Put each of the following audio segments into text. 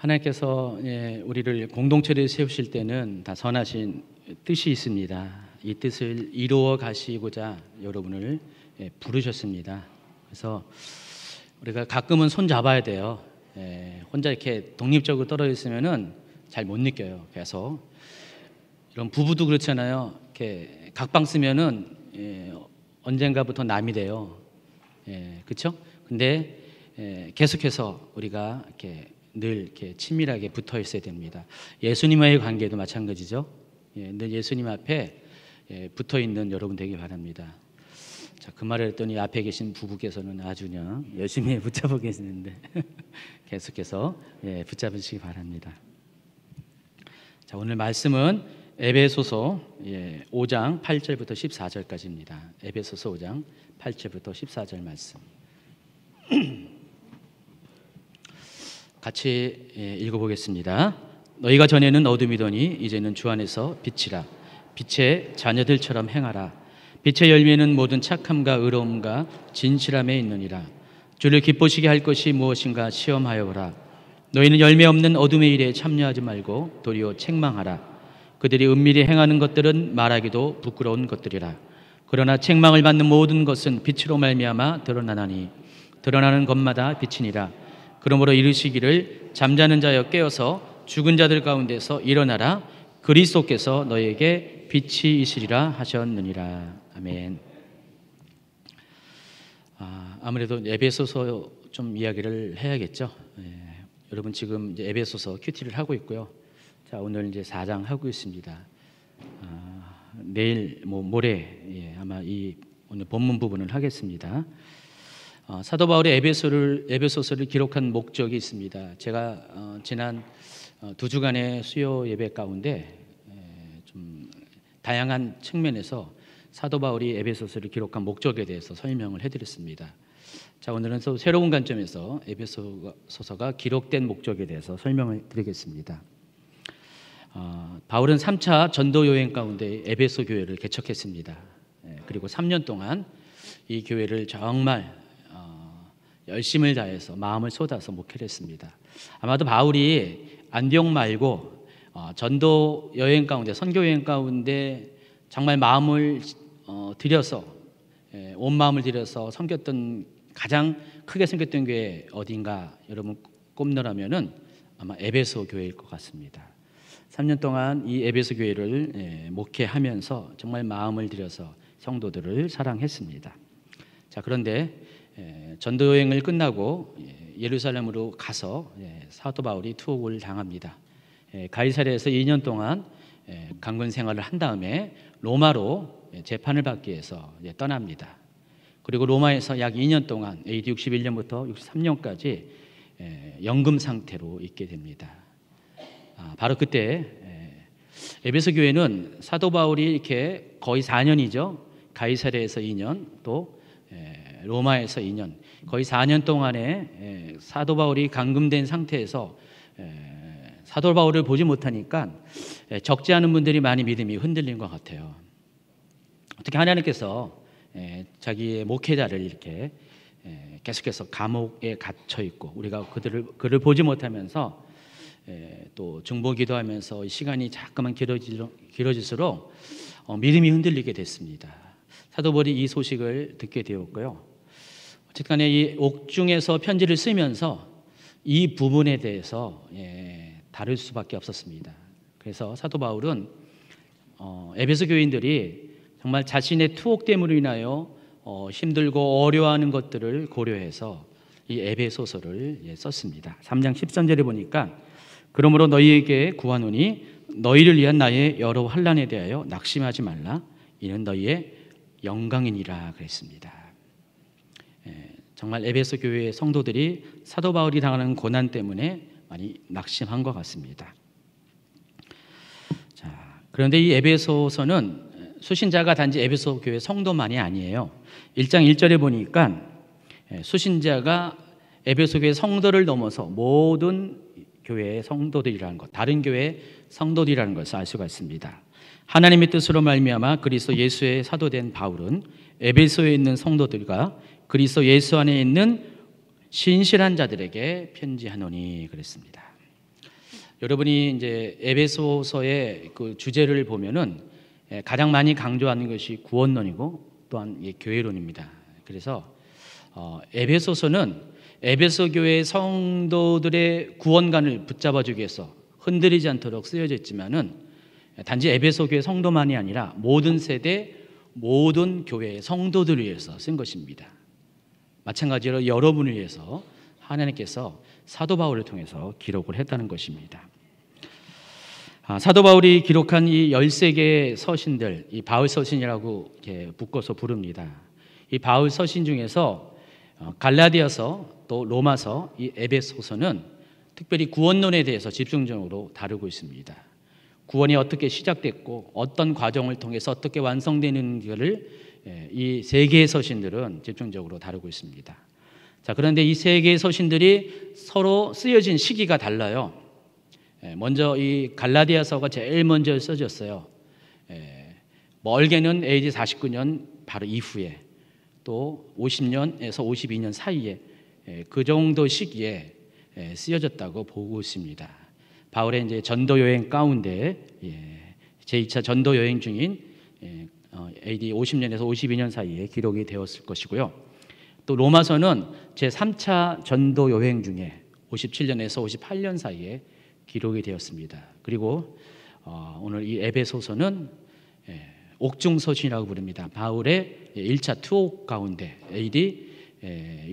하나님께서 우리를 공동체를 세우실 때는 다 선하신 뜻이 있습니다. 이 뜻을 이루어 가시고자 여러분을 부르셨습니다. 그래서 우리가 가끔은 손 잡아야 돼요. 혼자 이렇게 독립적으로 떨어져 있으면은 잘 못 느껴요. 그래서 이런 부부도 그렇잖아요. 이렇게 각방 쓰면은 언젠가부터 남이 돼요. 그렇죠? 근데 계속해서 우리가 이렇게 늘 이렇게 친밀하게 붙어 있어야 됩니다. 예수님과의 관계도 마찬가지죠. 늘 예수님 앞에 붙어 있는 여러분 되기 바랍니다. 자, 그 말을 했더니 앞에 계신 부부께서는 아주 그냥 열심히 붙잡고 계시는데 계속해서 붙잡으시기 바랍니다. 자, 오늘 말씀은 에베소서 5장 8절부터 14절까지입니다. 에베소서 5장 8절부터 14절 말씀. 같이 읽어보겠습니다. 너희가 전에는 어둠이더니 이제는 주 안에서 빛이라. 빛의 자녀들처럼 행하라. 빛의 열매는 모든 착함과 의로움과 진실함에 있느니라. 주를 기쁘시게 할 것이 무엇인가 시험하여 보라. 너희는 열매 없는 어둠의 일에 참여하지 말고 도리어 책망하라. 그들이 은밀히 행하는 것들은 말하기도 부끄러운 것들이라. 그러나 책망을 받는 모든 것은 빛으로 말미암아 드러나나니 드러나는 것마다 빛이니라. 그러므로 이르시기를 잠자는 자여 깨어서 죽은 자들 가운데서 일어나라. 그리스도께서 너희에게 빛이 있으리라 하셨느니라. 아멘. 아무래도 에베소서 좀 이야기를 해야겠죠. 여러분 지금 이제 에베소서 큐티를 하고 있고요. 자, 오늘 이제 4장 하고 있습니다. 내일 모레 아마 이 오늘 본문 부분을 하겠습니다. 사도 바울의 에베소서를 기록한 목적이 있습니다. 제가 지난 2주간의 수요 예배 가운데 좀 다양한 측면에서 사도 바울이 에베소서를 기록한 목적에 대해서 설명을 해드렸습니다. 자, 오늘은 또 새로운 관점에서 에베소서가 기록된 목적에 대해서 설명을 드리겠습니다. 바울은 3차 전도 여행 가운데 에베소 교회를 개척했습니다. 그리고 3년 동안 이 교회를 정말 열심을 다해서 마음을 쏟아서 목회를 했습니다. 아마도 바울이 안디옥 말고 전도 여행 가운데, 선교 여행 가운데 정말 마음을 들여서 온 마음을 들여서 섬겼던, 가장 크게 섬겼던 교회 어딘가 여러분 꼽느라면은 아마 에베소 교회일 것 같습니다. 3년 동안 이 에베소 교회를 목회하면서 정말 마음을 들여서 성도들을 사랑했습니다. 자, 그런데 전도 여행을 끝나고 예루살렘으로 가서 사도 바울이 투옥을 당합니다. 가이사랴에서 2년 동안 강군 생활을 한 다음에 로마로 재판을 받기 위해서 떠납니다. 그리고 로마에서 약 2년 동안 AD 61년부터 63년까지 연금 상태로 있게 됩니다. 바로 그때 에베소 교회는 사도 바울이 이렇게 거의 4년이죠. 가이사랴에서 2년, 또 로마에서 2년, 거의 4년 동안에 사도 바울이 감금된 상태에서 사도 바울을 보지 못하니까 적지 않은 분들이 많이 믿음이 흔들린 것 같아요. 어떻게 하나님께서 자기의 목회자를 이렇게 계속해서 감옥에 갇혀 있고 우리가 그를 보지 못하면서 또 중보기도하면서 시간이 자꾸만 길어질수록 믿음이 흔들리게 됐습니다. 사도 바울이 이 소식을 듣게 되었고요. 어쨌든 간에 이 옥중에서 편지를 쓰면서 이 부분에 대해서 다룰 수밖에 없었습니다. 그래서 사도 바울은 에베소 교인들이 정말 자신의 투옥됨으로 인하여 힘들고 어려워하는 것들을 고려해서 이 에베소서를 썼습니다. 3장 13절에 보니까 그러므로 너희에게 구하노니 너희를 위한 나의 여러 환난에 대하여 낙심하지 말라. 이는 너희의 영광이니라 그랬습니다. 정말 에베소 교회의 성도들이 사도 바울이 당하는 고난 때문에 많이 낙심한 것 같습니다. 자, 그런데 이 에베소서는 수신자가 단지 에베소 교회 성도만이 아니에요. 1장 1절에 보니까 수신자가 에베소 교회 성도를 넘어서 모든 교회의 성도들이라는 것, 다른 교회의 성도들이라는 것을 알 수가 있습니다. 하나님의 뜻으로 말미암아 그리스도 예수의 사도된 바울은 에베소에 있는 성도들과 그리스도 예수 안에 있는 신실한 자들에게 편지하노니 그랬습니다. 여러분이 이제 에베소서의 그 주제를 보면은 가장 많이 강조하는 것이 구원론이고 또한 교회론입니다. 그래서 에베소서는 에베소 교회 성도들의 구원관을 붙잡아주기 위해서 흔들리지 않도록 쓰여져 있지만은 단지 에베소 교회 성도만이 아니라 모든 세대, 모든 교회의 성도들을 위해서 쓴 것입니다. 마찬가지로 여러분을 위해서 하나님께서 사도 바울을 통해서 기록을 했다는 것입니다. 사도 바울이 기록한 이 13개의 서신들, 이 바울 서신이라고 이렇게 묶어서 부릅니다. 이 바울 서신 중에서 갈라디아서, 또 로마서, 이 에베소서는 특별히 구원론에 대해서 집중적으로 다루고 있습니다. 구원이 어떻게 시작됐고 어떤 과정을 통해서 어떻게 완성되는지를 이 세 개의 서신들은 집중적으로 다루고 있습니다. 자, 그런데 이 세 개의 서신들이 서로 쓰여진 시기가 달라요. 먼저 이 갈라디아서가 제일 먼저 써졌어요. 멀게는 AD 49년 바로 이후에, 또 50년에서 52년 사이에 그 정도 시기에 쓰여졌다고 보고 있습니다. 바울의 이제 전도 여행 가운데 제2차 전도 여행 중인 AD 50년에서 52년 사이에 기록이 되었을 것이고요. 또 로마서는 제3차 전도 여행 중에 57년에서 58년 사이에 기록이 되었습니다. 그리고 오늘 이 에베소서는 옥중서신이라고 부릅니다. 바울의 1차 투옥 가운데 AD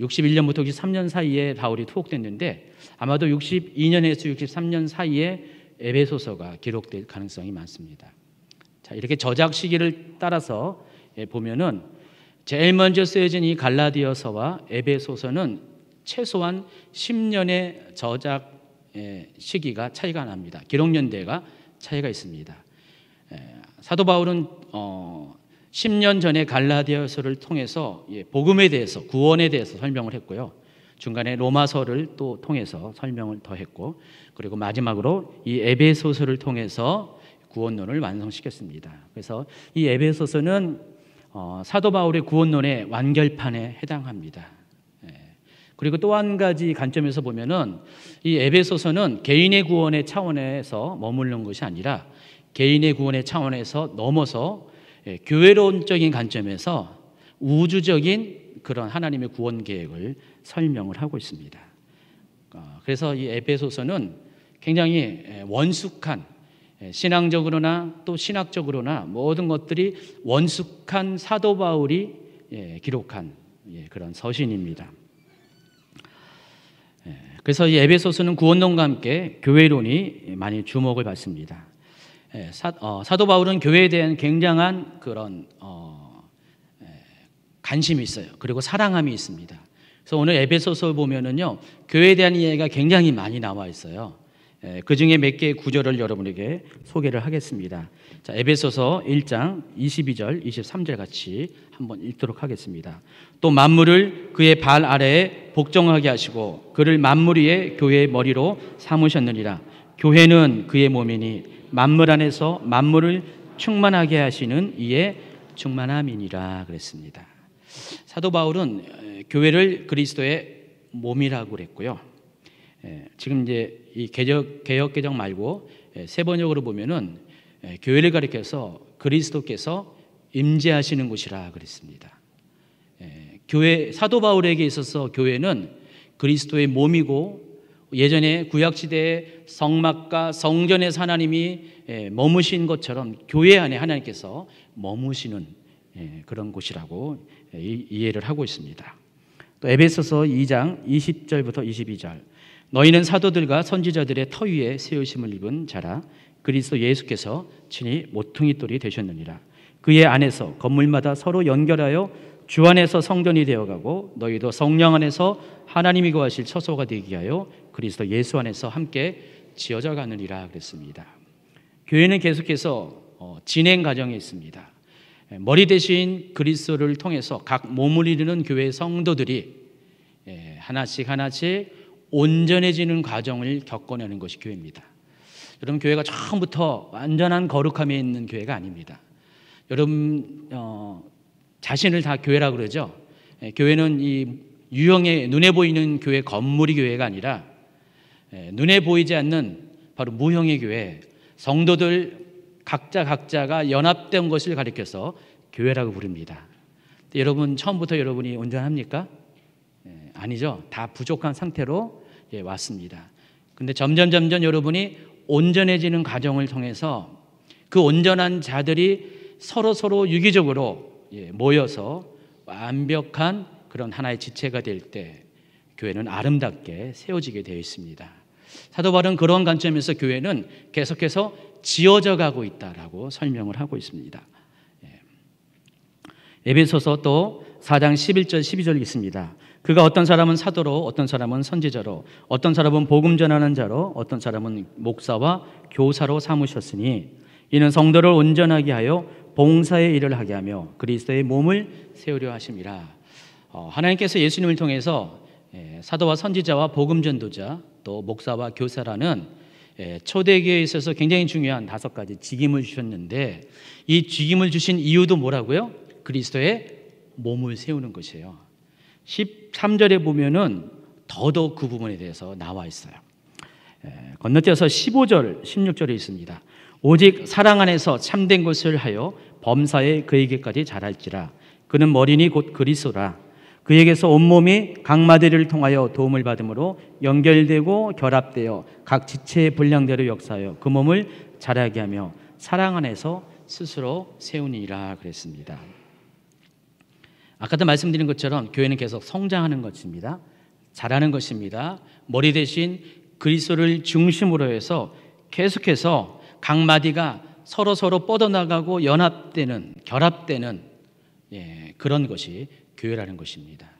61년부터 63년 사이에 바울이 투옥됐는데 아마도 62년에서 63년 사이에 에베소서가 기록될 가능성이 많습니다. 자, 이렇게 저작 시기를 따라서 보면은 제일 먼저 쓰여진 이 갈라디아서와 에베소서는 최소한 10년의 저작 시기가 차이가 납니다. 기록 연대가 차이가 있습니다. 사도 바울은 10년 전에 갈라디아서를 통해서 복음에 대해서, 구원에 대해서 설명을 했고요. 중간에 로마서를 또 통해서 설명을 더 했고, 그리고 마지막으로 이 에베소서를 통해서 구원론을 완성시켰습니다. 그래서 이 에베소서는 사도 바울의 구원론의 완결판에 해당합니다. 그리고 또 한 가지 관점에서 보면은 이 에베소서는 개인의 구원의 차원에서 머무르는 것이 아니라 개인의 구원의 차원에서 넘어서 교회론적인 관점에서 우주적인 그런 하나님의 구원 계획을 설명을 하고 있습니다. 그래서 이 에베소서는 굉장히 원숙한, 신앙적으로나 또 신학적으로나 모든 것들이 원숙한 사도 바울이 기록한 그런 서신입니다. 그래서 이 에베소서는 구원론과 함께 교회론이 많이 주목을 받습니다. 사도 바울은 교회에 대한 굉장한 그런 관심이 있어요. 그리고 사랑함이 있습니다. 그래서 오늘 에베소서 보면은요, 교회에 대한 이야기가 굉장히 많이 나와 있어요. 그 중에 몇 개의 구절을 여러분에게 소개를 하겠습니다. 자, 에베소서 1장 22절, 23절 같이 한번 읽도록 하겠습니다. 또 만물을 그의 발 아래에 복종하게 하시고 그를 만물 위에 교회의 머리로 삼으셨느니라. 교회는 그의 몸이니 만물 안에서 만물을 충만하게 하시는 이의 충만함이니라 그랬습니다. 사도 바울은 교회를 그리스도의 몸이라고 그랬고요. 지금 이제 이 개역개정 말고 세 번역으로 보면은 교회를 가리켜서 그리스도께서 임재하시는 곳이라 그랬습니다. 교회, 사도 바울에게 있어서 교회는 그리스도의 몸이고, 예전에 구약시대의 성막과 성전에서 하나님이 머무신 것처럼 교회 안에 하나님께서 머무시는 그런 곳이라고 이해를 하고 있습니다. 또 에베소서 2장 20절부터 22절. 너희는 사도들과 선지자들의 터 위에 세우심을 입은 자라. 그리스도 예수께서 친히 모퉁이 돌이 되셨느니라. 그의 안에서 건물마다 서로 연결하여 주 안에서 성전이 되어가고 너희도 성령 안에서 하나님이 거하실 처소가 되게 하여 그리스도 예수 안에서 함께 지어져 가느니라 그랬습니다. 교회는 계속해서 진행 과정에 있습니다. 머리 대신 그리스도를 통해서 각 몸을 이루는 교회 성도들이 하나씩 온전해지는 과정을 겪어내는 것이 교회입니다. 여러분, 교회가 처음부터 완전한 거룩함에 있는 교회가 아닙니다. 여러분 자신을 다 교회라고 그러죠. 교회는 이 유형의 눈에 보이는 교회 건물이 교회가 아니라 눈에 보이지 않는 바로 무형의 교회, 성도들 각자가 연합된 것을 가리켜서 교회라고 부릅니다. 여러분 처음부터 여러분이 온전합니까? 아니죠. 다 부족한 상태로 왔습니다. 근데 점점 여러분이 온전해지는 과정을 통해서 그 온전한 자들이 서로 유기적으로 모여서 완벽한 그런 하나의 지체가 될 때 교회는 아름답게 세워지게 되어 있습니다. 사도 바울은 그런 관점에서 교회는 계속해서 지어져 가고 있다라고 설명을 하고 있습니다. 에베소서 또 4장 11절 12절 있습니다. 그가 어떤 사람은 사도로, 어떤 사람은 선지자로, 어떤 사람은 복음 전하는 자로, 어떤 사람은 목사와 교사로 삼으셨으니 이는 성도를 온전하게 하여 봉사의 일을 하게 하며 그리스도의 몸을 세우려 하심이라. 하나님께서 예수님을 통해서 사도와 선지자와 복음 전도자 또 목사와 교사라는 초대교회에 있어서 굉장히 중요한 5가지 직임을 주셨는데 이 직임을 주신 이유도 뭐라고요? 그리스도의 몸을 세우는 것이에요. 13절에 보면은 더더욱 그 부분에 대해서 나와 있어요. 건너뛰어서 15절, 16절에 있습니다. 오직 사랑 안에서 참된 것을 하여 범사에 그에게까지 자랄지라. 그는 머리니 곧 그리스도라. 그에게서 온몸이 각 마디를 통하여 도움을 받음으로 연결되고 결합되어 각 지체의 분량대로 역사하여 그 몸을 자라게 하며 사랑 안에서 스스로 세우니라 그랬습니다. 아까도 말씀드린 것처럼 교회는 계속 성장하는 것입니다. 자라는 것입니다. 머리 대신 그리스도를 중심으로 해서 계속해서 각 마디가 서로 뻗어나가고 연합되는, 결합되는 그런 것이 교회라는 것입니다.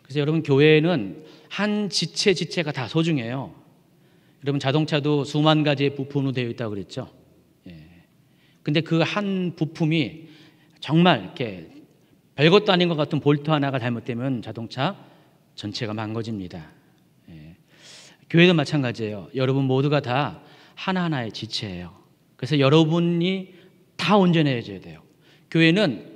그래서 여러분 교회는 한 지체가 다 소중해요. 여러분 자동차도 수만 가지의 부품으로 되어 있다고 그랬죠. 근데 그 한 부품이 정말 이렇게 별것도 아닌 것 같은 볼트 하나가 잘못되면 자동차 전체가 망가집니다. 교회도 마찬가지예요. 여러분 모두가 다 하나하나의 지체예요. 그래서 여러분이 다 온전해져야 돼요. 교회는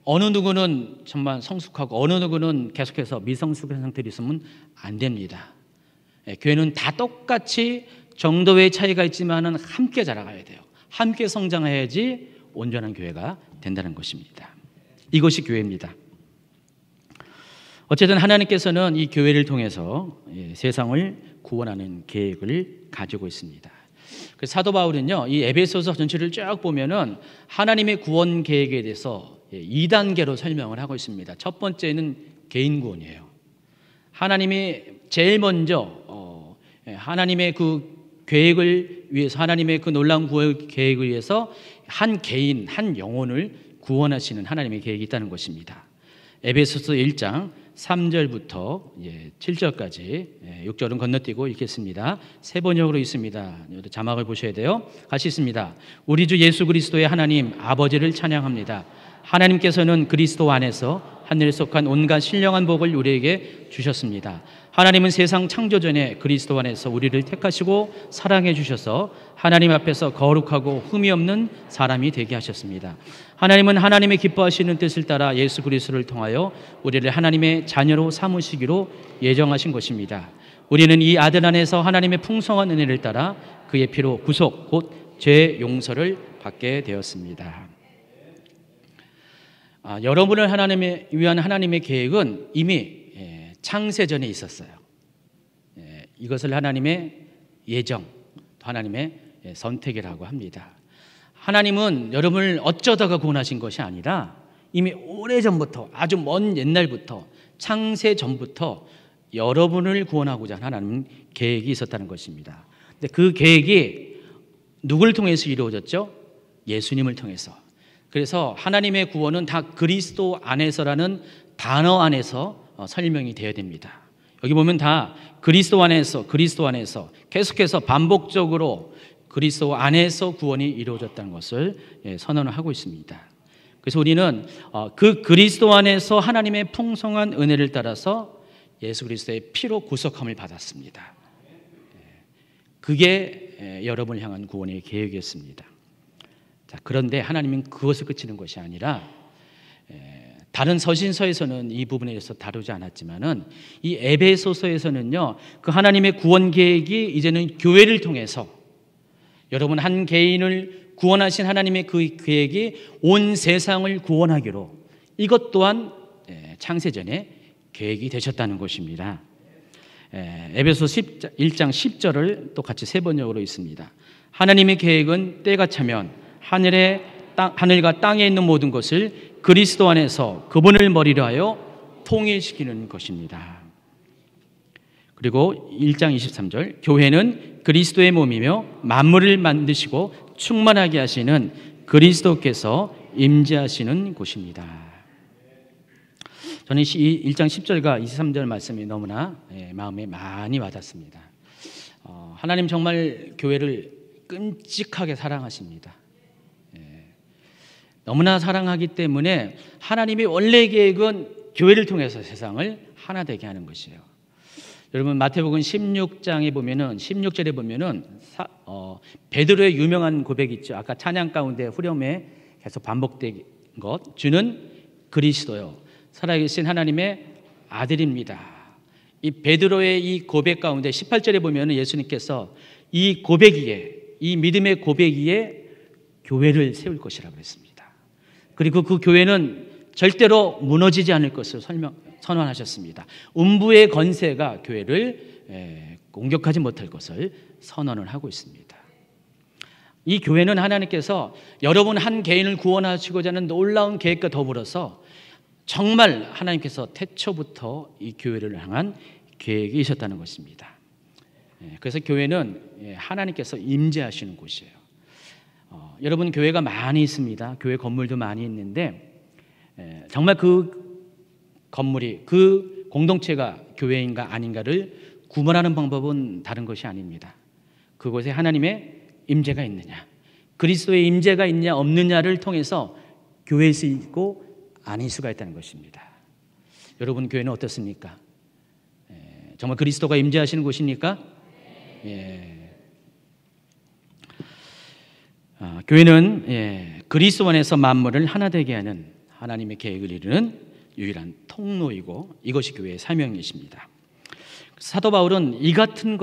어느 누구는 정말 성숙하고 어느 누구는 계속해서 미성숙한 상태로 있으면 안 됩니다. 교회는 다 똑같이 정도의 차이가 있지만은 함께 자라가야 돼요. 함께 성장해야지 온전한 교회가 된다는 것입니다. 이것이 교회입니다. 어쨌든 하나님께서는 이 교회를 통해서 세상을 구원하는 계획을 가지고 있습니다. 그래서 사도 바울은요, 이 에베소서 전체를 쭉 보면은 하나님의 구원 계획에 대해서 2단계로 설명을 하고 있습니다. 첫 번째는 개인 구원이에요. 하나님이 제일 먼저 하나님의 그 계획을 위해서, 하나님의 그 놀라운 구원 계획을 위해서 한 개인, 한 영혼을 구원하시는 하나님의 계획이 있다는 것입니다. 에베소서 1장 3절부터 7절까지 6절은 건너뛰고 읽겠습니다. 세 번역으로 있습니다. 자막을 보셔야 돼요. 같이 있습니다. 우리 주 예수 그리스도의 하나님 아버지를 찬양합니다. 하나님께서는 그리스도 안에서 하늘에 속한 온갖 신령한 복을 우리에게 주셨습니다. 하나님은 세상 창조 전에 그리스도 안에서 우리를 택하시고 사랑해 주셔서 하나님 앞에서 거룩하고 흠이 없는 사람이 되게 하셨습니다. 하나님은 하나님의 기뻐하시는 뜻을 따라 예수 그리스도를 통하여 우리를 하나님의 자녀로 삼으시기로 예정하신 것입니다. 우리는 이 아들 안에서 하나님의 풍성한 은혜를 따라 그의 피로 구속 곧 죄 용서를 받게 되었습니다. 여러분을 위한 하나님의 계획은 이미 창세전에 있었어요. 이것을 하나님의 예정, 하나님의 선택이라고 합니다. 하나님은 여러분을 어쩌다가 구원하신 것이 아니라 이미 오래전부터, 아주 먼 옛날부터, 창세전부터 여러분을 구원하고자 하나님 계획이 있었다는 것입니다. 근데 그 계획이 누구를 통해서 이루어졌죠? 예수님을 통해서. 그래서 하나님의 구원은 다 그리스도 안에서라는 단어 안에서 설명이 되어야 됩니다. 여기 보면 다 그리스도 안에서 계속해서 반복적으로 그리스도 안에서 구원이 이루어졌다는 것을 선언을 하고 있습니다. 그래서 우리는 그 그리스도 안에서 하나님의 풍성한 은혜를 따라서 예수 그리스도의 피로 구속함을 받았습니다. 그게 여러분을 향한 구원의 계획이었습니다. 자, 그런데 하나님은 그것을 그치는 것이 아니라 다른 서신서에서는 이 부분에 대해서 다루지 않았지만은 이 에베소서에서는요, 그 하나님의 구원 계획이 이제는 교회를 통해서 여러분 한 개인을 구원하신 하나님의 그 계획이 온 세상을 구원하기로 이것 또한 창세전에 계획이 되셨다는 것입니다. 에베소 1장 10절을 또 같이 세 번역으로 있습니다. 하나님의 계획은 때가 차면 하늘과 땅에 있는 모든 것을 그리스도 안에서 그분을 머리로 하여 통일시키는 것입니다. 그리고 1장 23절 교회는 그리스도의 몸이며 만물을 만드시고 충만하게 하시는 그리스도께서 임재하시는 곳입니다. 저는 1장 10절과 23절 말씀이 너무나 마음에 많이 와닿습니다. 하나님 정말 교회를 끔찍하게 사랑하십니다. 너무나 사랑하기 때문에 하나님의 원래 계획은 교회를 통해서 세상을 하나 되게 하는 것이에요. 여러분 마태복음 16장에 보면은 16절에 보면은 베드로의 유명한 고백이 있죠. 아까 찬양 가운데 후렴에 계속 반복된 것, 주는 그리스도요 살아계신 하나님의 아들입니다. 이 베드로의 이 고백 가운데 18절에 보면은 예수님께서 이 고백 위에, 이 믿음의 고백 위에 교회를 세울 것이라고 했습니다. 그리고 그 교회는 절대로 무너지지 않을 것을 선언하셨습니다. 음부의 권세가 교회를 공격하지 못할 것을 선언을 하고 있습니다. 이 교회는 하나님께서 여러분 한 개인을 구원하시고자 하는 놀라운 계획과 더불어서 정말 하나님께서 태초부터 이 교회를 향한 계획이 있었다는 것입니다. 그래서 교회는 하나님께서 임재하시는 곳이에요. 여러분 교회가 많이 있습니다. 교회 건물도 많이 있는데 정말 그 건물이 그 공동체가 교회인가 아닌가를 구분하는 방법은 다른 것이 아닙니다. 그곳에 하나님의 임재가 있느냐, 그리스도의 임재가 있냐 없느냐를 통해서 교회일 수 있고 아닐 수가 있다는 것입니다. 여러분 교회는 어떻습니까? 정말 그리스도가 임재하시는 곳입니까? 교회는 그리스도 안에서 만물을 하나 되게 하는 하나님의 계획을 이루는 유일한 통로이고 이것이 교회의 사명이십니다. 사도 바울은 이 같은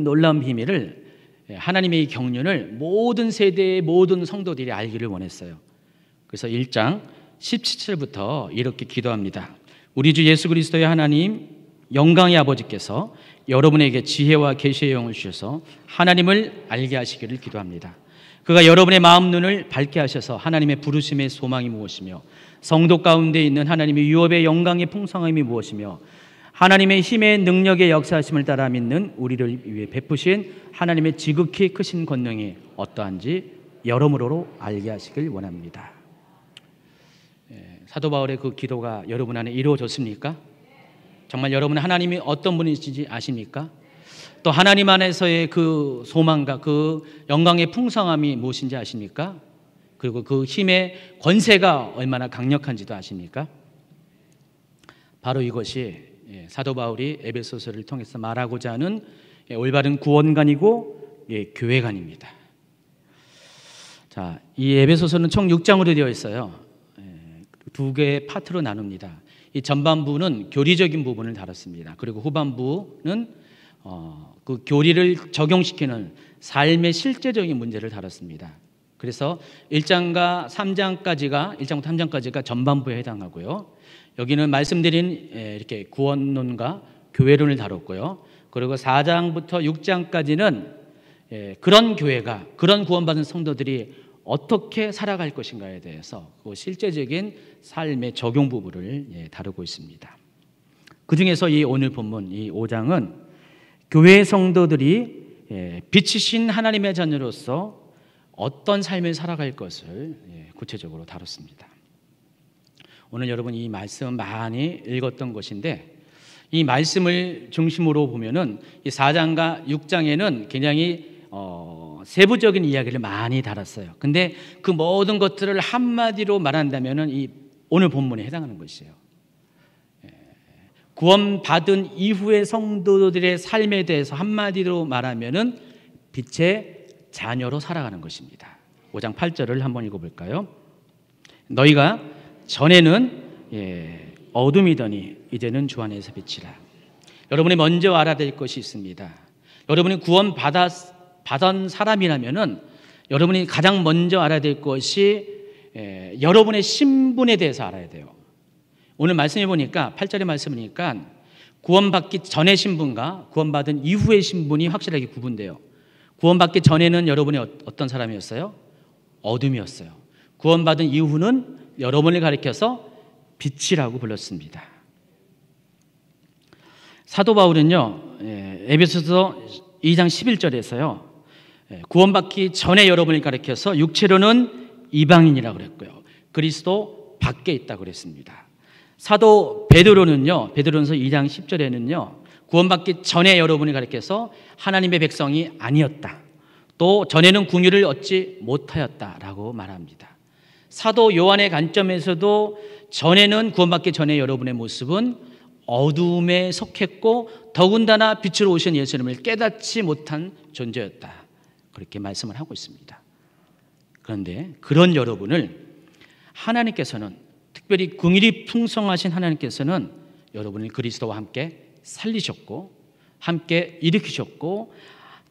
놀라운 비밀을 하나님의 이 경륜을 모든 세대의 모든 성도들이 알기를 원했어요. 그래서 1장 17절부터 이렇게 기도합니다. 우리 주 예수 그리스도의 하나님 영광의 아버지께서 여러분에게 지혜와 계시의 영을 주셔서 하나님을 알게 하시기를 기도합니다. 그가 여러분의 마음 눈을 밝게 하셔서 하나님의 부르심의 소망이 무엇이며 성도 가운데 있는 하나님의 유업의 영광의 풍성함이 무엇이며 하나님의 힘의 능력의 역사하심을 따라 믿는 우리를 위해 베푸신 하나님의 지극히 크신 권능이 어떠한지 여러모로 알게 하시길 원합니다. 사도 바울의 그 기도가 여러분 안에 이루어졌습니까? 정말 여러분은 하나님이 어떤 분이신지 아십니까? 또 하나님 안에서의 그 소망과 그 영광의 풍성함이 무엇인지 아십니까? 그리고 그 힘의 권세가 얼마나 강력한지도 아십니까? 바로 이것이 사도 바울이 에베소서를 통해서 말하고자 하는 올바른 구원관이고 교회관입니다. 자, 이 에베소서는 총 6장으로 되어 있어요. 두 개의 파트로 나눕니다. 이 전반부는 교리적인 부분을 다뤘습니다. 그리고 후반부는 그 교리를 적용시키는 삶의 실제적인 문제를 다뤘습니다. 그래서 1장과 3장까지가 1장부터 3장까지가 전반부에 해당하고요. 여기는 말씀드린 이렇게 구원론과 교회론을 다뤘고요. 그리고 4장부터 6장까지는 그런 교회가 그런 구원받은 성도들이 어떻게 살아갈 것인가에 대해서 그 실제적인 삶의 적용 부분을 다루고 있습니다. 그 중에서 이 오늘 본문 이 5장은 교회 성도들이 빛이신 하나님의 자녀로서 어떤 삶을 살아갈 것을 구체적으로 다뤘습니다. 오늘 여러분 이 말씀 많이 읽었던 것인데 이 말씀을 중심으로 보면은 이 4장과 6장에는 굉장히 세부적인 이야기를 많이 다뤘어요. 근데 그 모든 것들을 한마디로 말한다면은 이 오늘 본문에 해당하는 것이에요. 구원받은 이후의 성도들의 삶에 대해서 한마디로 말하면은 빛의 자녀로 살아가는 것입니다. 5장 8절을 한번 읽어볼까요? 너희가 전에는 어둠이더니 이제는 주 안에서 빛이라. 여러분이 먼저 알아야 될 것이 있습니다. 여러분이 구원받았 받은 사람이라면은 여러분이 가장 먼저 알아야 될 것이 여러분의 신분에 대해서 알아야 돼요. 오늘 말씀해 보니까 8절의 말씀을 보니까 구원받기 전의 신분과 구원받은 이후의 신분이 확실하게 구분돼요. 구원받기 전에는 여러분이 어떤 사람이었어요? 어둠이었어요. 구원받은 이후는 여러분을 가리켜서 빛이라고 불렀습니다. 사도 바울은요, 에베소서 2장 11절에서요, 구원받기 전에 여러분을 가리켜서 육체로는 이방인이라고 그랬고요, 그리스도 밖에 있다고 그랬습니다. 사도 베드로는요, 베드로전서 2장 10절에는요, 구원받기 전에 여러분을 가리켜서 하나님의 백성이 아니었다, 또 전에는 긍휼을 얻지 못하였다라고 말합니다. 사도 요한의 관점에서도 전에는 구원받기 전에 여러분의 모습은 어두움에 속했고 더군다나 빛으로 오신 예수님을 깨닫지 못한 존재였다, 그렇게 말씀을 하고 있습니다. 그런데 그런 여러분을 하나님께서는, 특별히 긍휼이 풍성하신 하나님께서는 여러분을 그리스도와 함께 살리셨고 함께 일으키셨고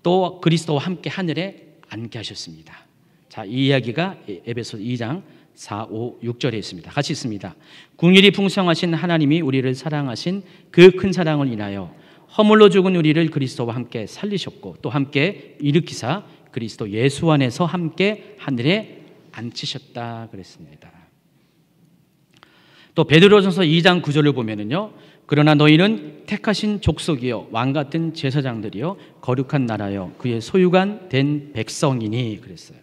또 그리스도와 함께 하늘에 앉게 하셨습니다. 자, 이 이야기가 에베소 2장 4, 5, 6절에 있습니다. 같이 있습니다. 긍휼이 풍성하신 하나님이 우리를 사랑하신 그 큰 사랑을 인하여 허물로 죽은 우리를 그리스도와 함께 살리셨고 또 함께 일으키사 그리스도 예수 안에서 함께 하늘에 앉히셨다 그랬습니다. 또 베드로전서 2장 9절을 보면은요, 그러나 너희는 택하신 족속이요 왕같은 제사장들이요 거룩한 나라요 그의 소유관 된 백성이니 그랬어요.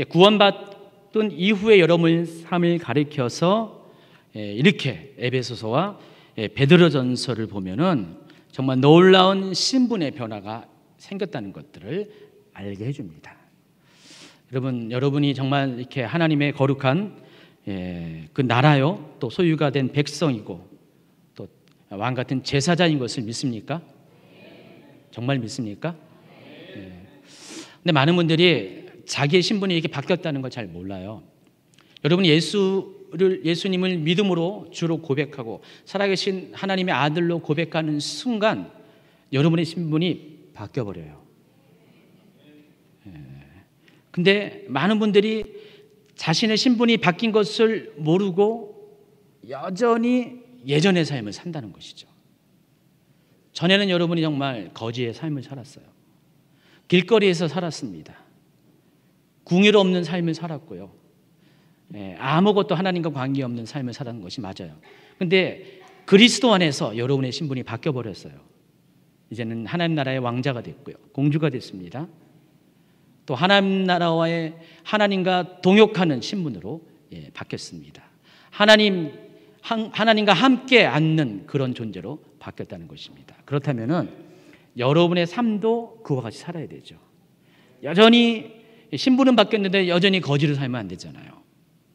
구원받은 이후에 여러분의 삶을 가리켜서 이렇게 에베소서와 베드로전서를 보면은 정말 놀라운 신분의 변화가 생겼다는 것들을 알게 해줍니다. 여러분이 정말 이렇게 하나님의 거룩한 그 나라요 또 소유가 된 백성이고 또 왕 같은 제사장인 것을 믿습니까? 정말 믿습니까? 근데 많은 분들이 자기의 신분이 이렇게 바뀌었다는 걸 잘 몰라요. 여러분이 예수님을 믿음으로 주로 고백하고 살아계신 하나님의 아들로 고백하는 순간 여러분의 신분이 바뀌어버려요. 근데 많은 분들이 자신의 신분이 바뀐 것을 모르고 여전히 예전의 삶을 산다는 것이죠. 전에는 여러분이 정말 거지의 삶을 살았어요. 길거리에서 살았습니다. 궁율 없는 삶을 살았고요. 아무것도 하나님과 관계없는 삶을 살았는 것이 맞아요. 그런데 그리스도 안에서 여러분의 신분이 바뀌어버렸어요. 이제는 하나님 나라의 왕자가 됐고요. 공주가 됐습니다. 또 하나님 나라와의 하나님과 동역하는 신분으로 바뀌었습니다. 하나님과 함께 앉는 그런 존재로 바뀌었다는 것입니다. 그렇다면은 여러분의 삶도 그와 같이 살아야 되죠. 여전히 신분은 바뀌었는데 여전히 거지로 살면 안 되잖아요.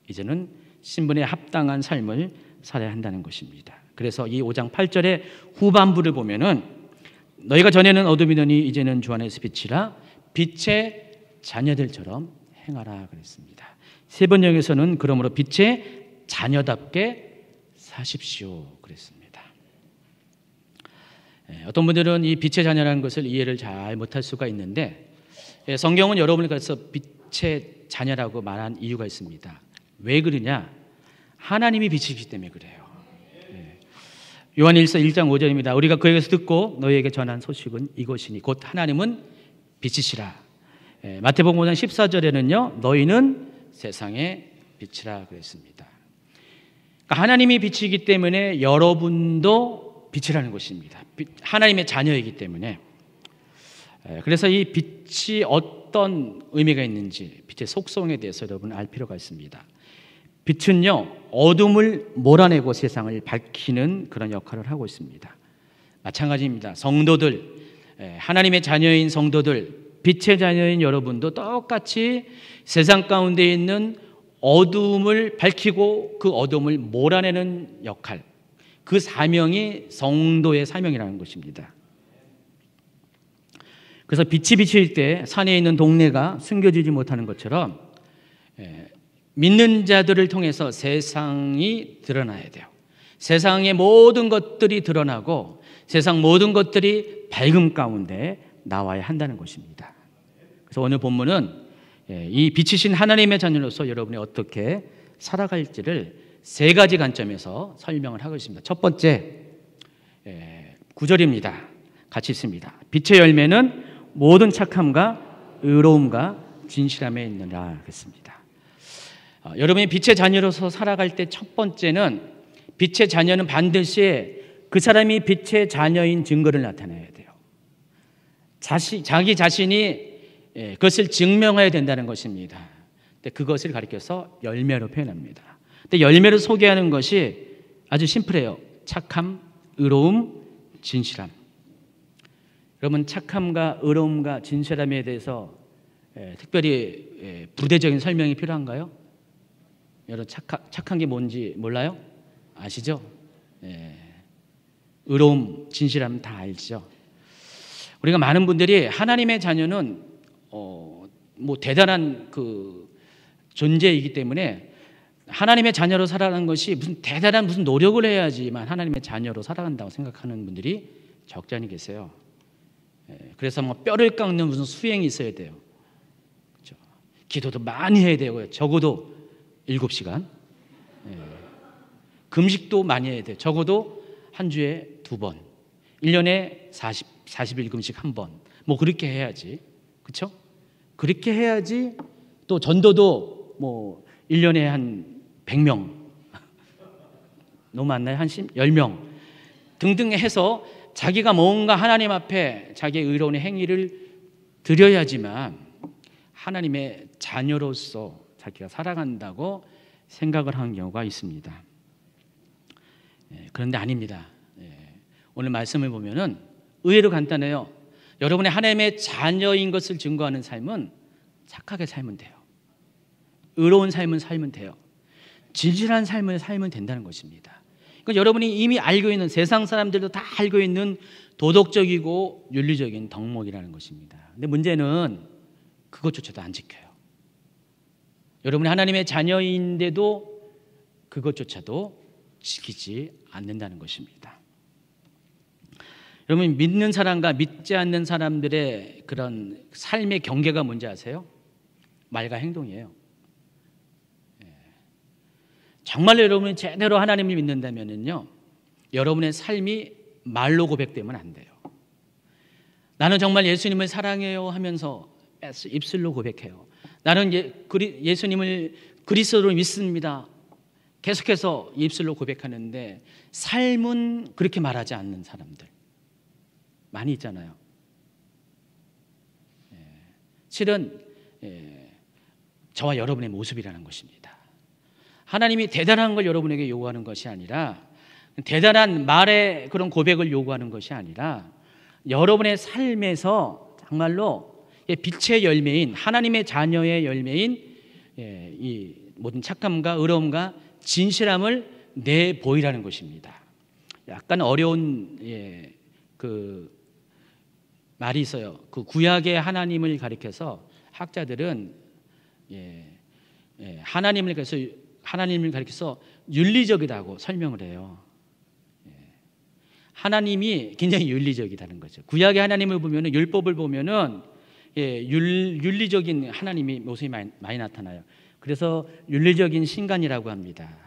이제는 신분에 합당한 삶을 살아야 한다는 것입니다. 그래서 이 5장 8절의 후반부를 보면은 너희가 전에는 어둠이더니 이제는 주 안에서 빛이라 빛의 자녀들처럼 행하라 그랬습니다. 세 번역에서는 그러므로 빛의 자녀답게 사십시오 그랬습니다. 어떤 분들은 이 빛의 자녀라는 것을 이해를 잘 못할 수가 있는데 성경은 여러분을 그래서 빛의 자녀라고 말한 이유가 있습니다. 왜 그러냐? 하나님이 빛이기 때문에 그래요. 요한일서 1장 5절입니다. 우리가 그에게서 듣고 너희에게 전한 소식은 이것이니 곧 하나님은 빛이시라. 마태복음 5장 14절에는요 너희는 세상의 빛이라 그랬습니다. 그러니까 하나님이 빛이기 때문에 여러분도 빛이라는 것입니다. 하나님의 자녀이기 때문에. 그래서 이 빛이 어떤 의미가 있는지 빛의 속성에 대해서 여러분 알 필요가 있습니다. 빛은요 어둠을 몰아내고 세상을 밝히는 그런 역할을 하고 있습니다. 마찬가지입니다. 성도들, 하나님의 자녀인 성도들, 빛의 자녀인 여러분도 똑같이 세상 가운데 있는 어둠을 밝히고 그 어둠을 몰아내는 역할, 그 사명이 성도의 사명이라는 것입니다. 그래서 빛이 비칠 때 산에 있는 동네가 숨겨지지 못하는 것처럼 믿는 자들을 통해서 세상이 드러나야 돼요. 세상의 모든 것들이 드러나고 세상 모든 것들이 밝음 가운데 나와야 한다는 것입니다. 그래서 오늘 본문은 이 빛이신 하나님의 자녀로서 여러분이 어떻게 살아갈지를 세 가지 관점에서 설명을 하고 있습니다. 첫 번째 9절입니다. 같이 있습니다. 빛의 열매는 모든 착함과 의로움과 진실함에 있느라 하겠습니다. 여러분이 빛의 자녀로서 살아갈 때 첫 번째는 빛의 자녀는 반드시 그 사람이 빛의 자녀인 증거를 나타내야 돼요. 자기 자신이 그것을 증명해야 된다는 것입니다. 근데 그것을 가리켜서 열매로 표현합니다. 근데 열매를 소개하는 것이 아주 심플해요. 착함, 의로움, 진실함. 여러분 착함과 의로움과 진실함에 대해서 특별히 부대적인 설명이 필요한가요? 여러분 착한 게 뭔지 몰라요? 아시죠? 의로움, 진실함 다 알죠? 우리가 많은 분들이 하나님의 자녀는 뭐 대단한 그 존재이기 때문에 하나님의 자녀로 살아가는 것이 무슨 대단한 무슨 노력을 해야지만 하나님의 자녀로 살아간다고 생각하는 분들이 적지 않이 계세요. 그래서 뭐 뼈를 깎는 무슨 수행이 있어야 돼요. 그렇죠? 기도도 많이 해야 되고요. 적어도 7시간. 금식도 많이 해야 돼요. 적어도 한 주에 2번. 1년에 40일 금식 1번. 뭐 그렇게 해야지. 그렇죠? 그렇게 해야지. 또 전도도 뭐 1년에 한 100명. 너무 많나요? 한 10명. 등등 해서 자기가 뭔가 하나님 앞에 자기의 의로운 행위를 드려야지만 하나님의 자녀로서 자기가 살아간다고 생각을 하는 경우가 있습니다. 그런데 아닙니다. 오늘 말씀을 보면은 의외로 간단해요. 여러분의 하나님의 자녀인 것을 증거하는 삶은 착하게 살면 돼요. 의로운 삶을 살면 돼요. 진실한 삶을 살면 된다는 것입니다. 그러니까 여러분이 이미 알고 있는 세상 사람들도 다 알고 있는 도덕적이고 윤리적인 덕목이라는 것입니다. 근데 문제는 그것조차도 안 지켜요. 여러분이 하나님의 자녀인데도 그것조차도 지키지 않는다는 것입니다. 여러분 믿는 사람과 믿지 않는 사람들의 그런 삶의 경계가 뭔지 아세요? 말과 행동이에요. 정말로 여러분이 제대로 하나님을 믿는다면요, 여러분의 삶이 말로 고백되면 안 돼요. 나는 정말 예수님을 사랑해요 하면서 입술로 고백해요. 나는 예수님을 그리스도로 믿습니다. 계속해서 입술로 고백하는데 삶은 그렇게 말하지 않는 사람들 많이 있잖아요. 실은 저와 여러분의 모습이라는 것입니다. 하나님이 대단한 걸 여러분에게 요구하는 것이 아니라, 대단한 말의 그런 고백을 요구하는 것이 아니라, 여러분의 삶에서 정말로 빛의 열매인 하나님의 자녀의 열매인 이 모든 착함과 의로움과 진실함을 내보이라는 것입니다. 약간 어려운 그 말이 있어요. 그 구약의 하나님을 가리켜서 학자들은 하나님을 가리켜서 윤리적이라고 설명을 해요. 하나님이 굉장히 윤리적이라는 거죠. 구약의 하나님을 보면은, 율법을 보면은 윤리적인 하나님이 모습이 많이 나타나요. 그래서 윤리적인 신간이라고 합니다.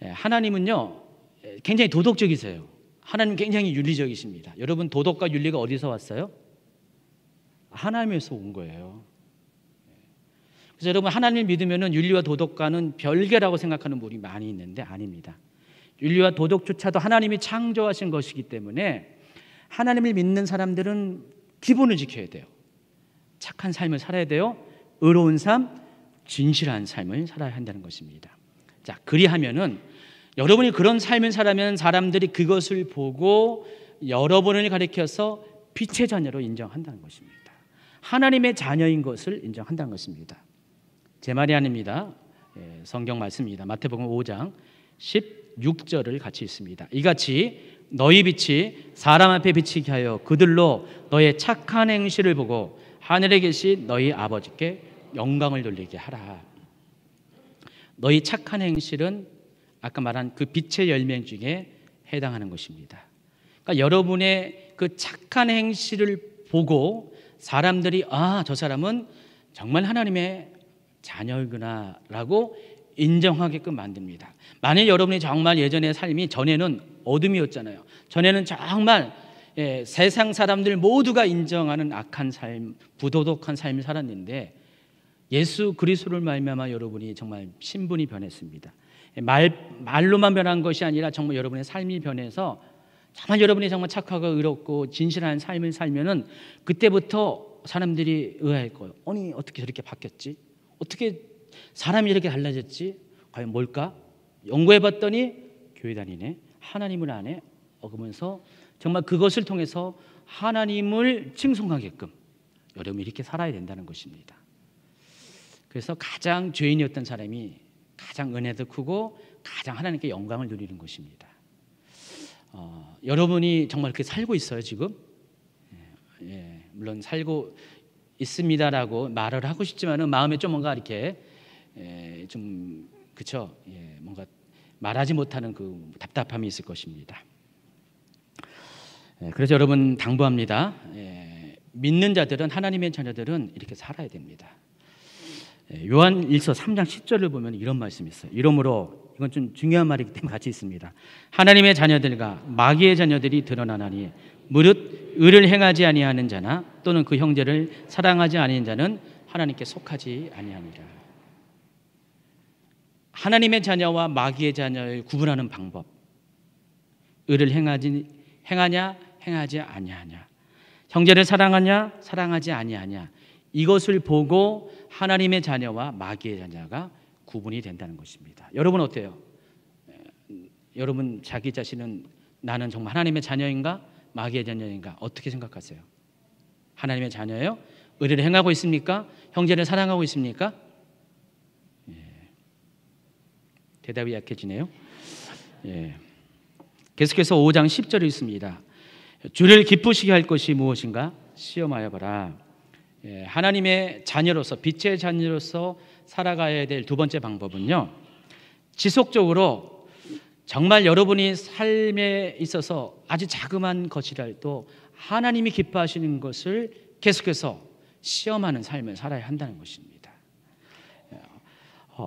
하나님은요 굉장히 도덕적이세요. 하나님 굉장히 윤리적이십니다. 여러분 도덕과 윤리가 어디서 왔어요? 하나님에서 온 거예요. 그래서 여러분 하나님을 믿으면은 윤리와 도덕과는 별개라고 생각하는 분이 많이 있는데 아닙니다. 윤리와 도덕조차도 하나님이 창조하신 것이기 때문에 하나님을 믿는 사람들은 기본을 지켜야 돼요. 착한 삶을 살아야 돼요. 의로운 삶, 진실한 삶을 살아야 한다는 것입니다. 자, 그리하면은 여러분이 그런 삶을 살아면 사람들이 그것을 보고 여러분을 가리켜서 빛의 자녀로 인정한다는 것입니다. 하나님의 자녀인 것을 인정한다는 것입니다. 제 말이 아닙니다. 성경 말씀입니다. 마태복음 5장 16절을 같이 읽습니다. 이같이 너희 빛이 사람 앞에 비치게 하여 그들로 너의 착한 행실을 보고 하늘에 계신 너희 아버지께 영광을 돌리게 하라. 너희 착한 행실은 아까 말한 그 빛의 열매 중에 해당하는 것입니다. 그러니까 여러분의 그 착한 행실을 보고 사람들이 저 사람은 정말 하나님의 자녀이구나라고 인정하게끔 만듭니다. 만일 여러분이 정말 예전의 삶이 전에는 어둠이었잖아요. 전에는 정말 세상 사람들 모두가 인정하는 악한 삶, 부도덕한 삶을 살았는데 예수 그리스도를 말미암아 여러분이 정말 신분이 변했습니다. 말로만 변한 것이 아니라 정말 여러분의 삶이 변해서 정말 여러분이 정말 착하고 의롭고 진실한 삶을 살면은 그때부터 사람들이 의아할 거예요. 아니 어떻게 저렇게 바뀌었지? 어떻게 사람이 이렇게 달라졌지? 과연 뭘까? 연구해봤더니 교회 다니네, 하나님을 아네, 어그면서 정말 그것을 통해서 하나님을 칭송하게끔 여러분이 이렇게 살아야 된다는 것입니다. 그래서 가장 죄인이었던 사람이 가장 은혜도 크고 가장 하나님께 영광을 누리는 것입니다. 여러분이 정말 그렇게 살고 있어요 지금? 물론 살고 있습니다라고 말을 하고 싶지만은 마음에 좀 뭔가 이렇게 좀 그쵸? 뭔가 말하지 못하는 그 답답함이 있을 것입니다. 그래서 여러분 당부합니다. 믿는 자들은, 하나님의 자녀들은 이렇게 살아야 됩니다. 요한 1서 3장 10절을 보면 이런 말씀이 있어요. 이러므로, 이건 좀 중요한 말이기 때문에 같이 있습니다. 하나님의 자녀들과 마귀의 자녀들이 드러나나니 무릇 의를 행하지 아니하는 자나 또는 그 형제를 사랑하지 아니하는 자는 하나님께 속하지 아니하니라. 하나님의 자녀와 마귀의 자녀를 구분하는 방법, 의를 행하냐 행하지 아니하냐, 형제를 사랑하냐 사랑하지 아니하냐, 이것을 보고 하나님의 자녀와 마귀의 자녀가 구분이 된다는 것입니다. 여러분 어때요? 여러분 자기 자신은 나는 정말 하나님의 자녀인가 마귀의 자녀인가 어떻게 생각하세요? 하나님의 자녀예요? 의를 행하고 있습니까? 형제를 사랑하고 있습니까? 대답이 약해지네요. 계속해서 5장 10절이 있습니다. 주를 기쁘시게 할 것이 무엇인가 시험하여 봐라. 하나님의 자녀로서, 빛의 자녀로서 살아가야 될 두 번째 방법은요, 지속적으로 정말 여러분이 삶에 있어서 아주 자그마한 것이라도 하나님이 기뻐하시는 것을 계속해서 시험하는 삶을 살아야 한다는 것입니다.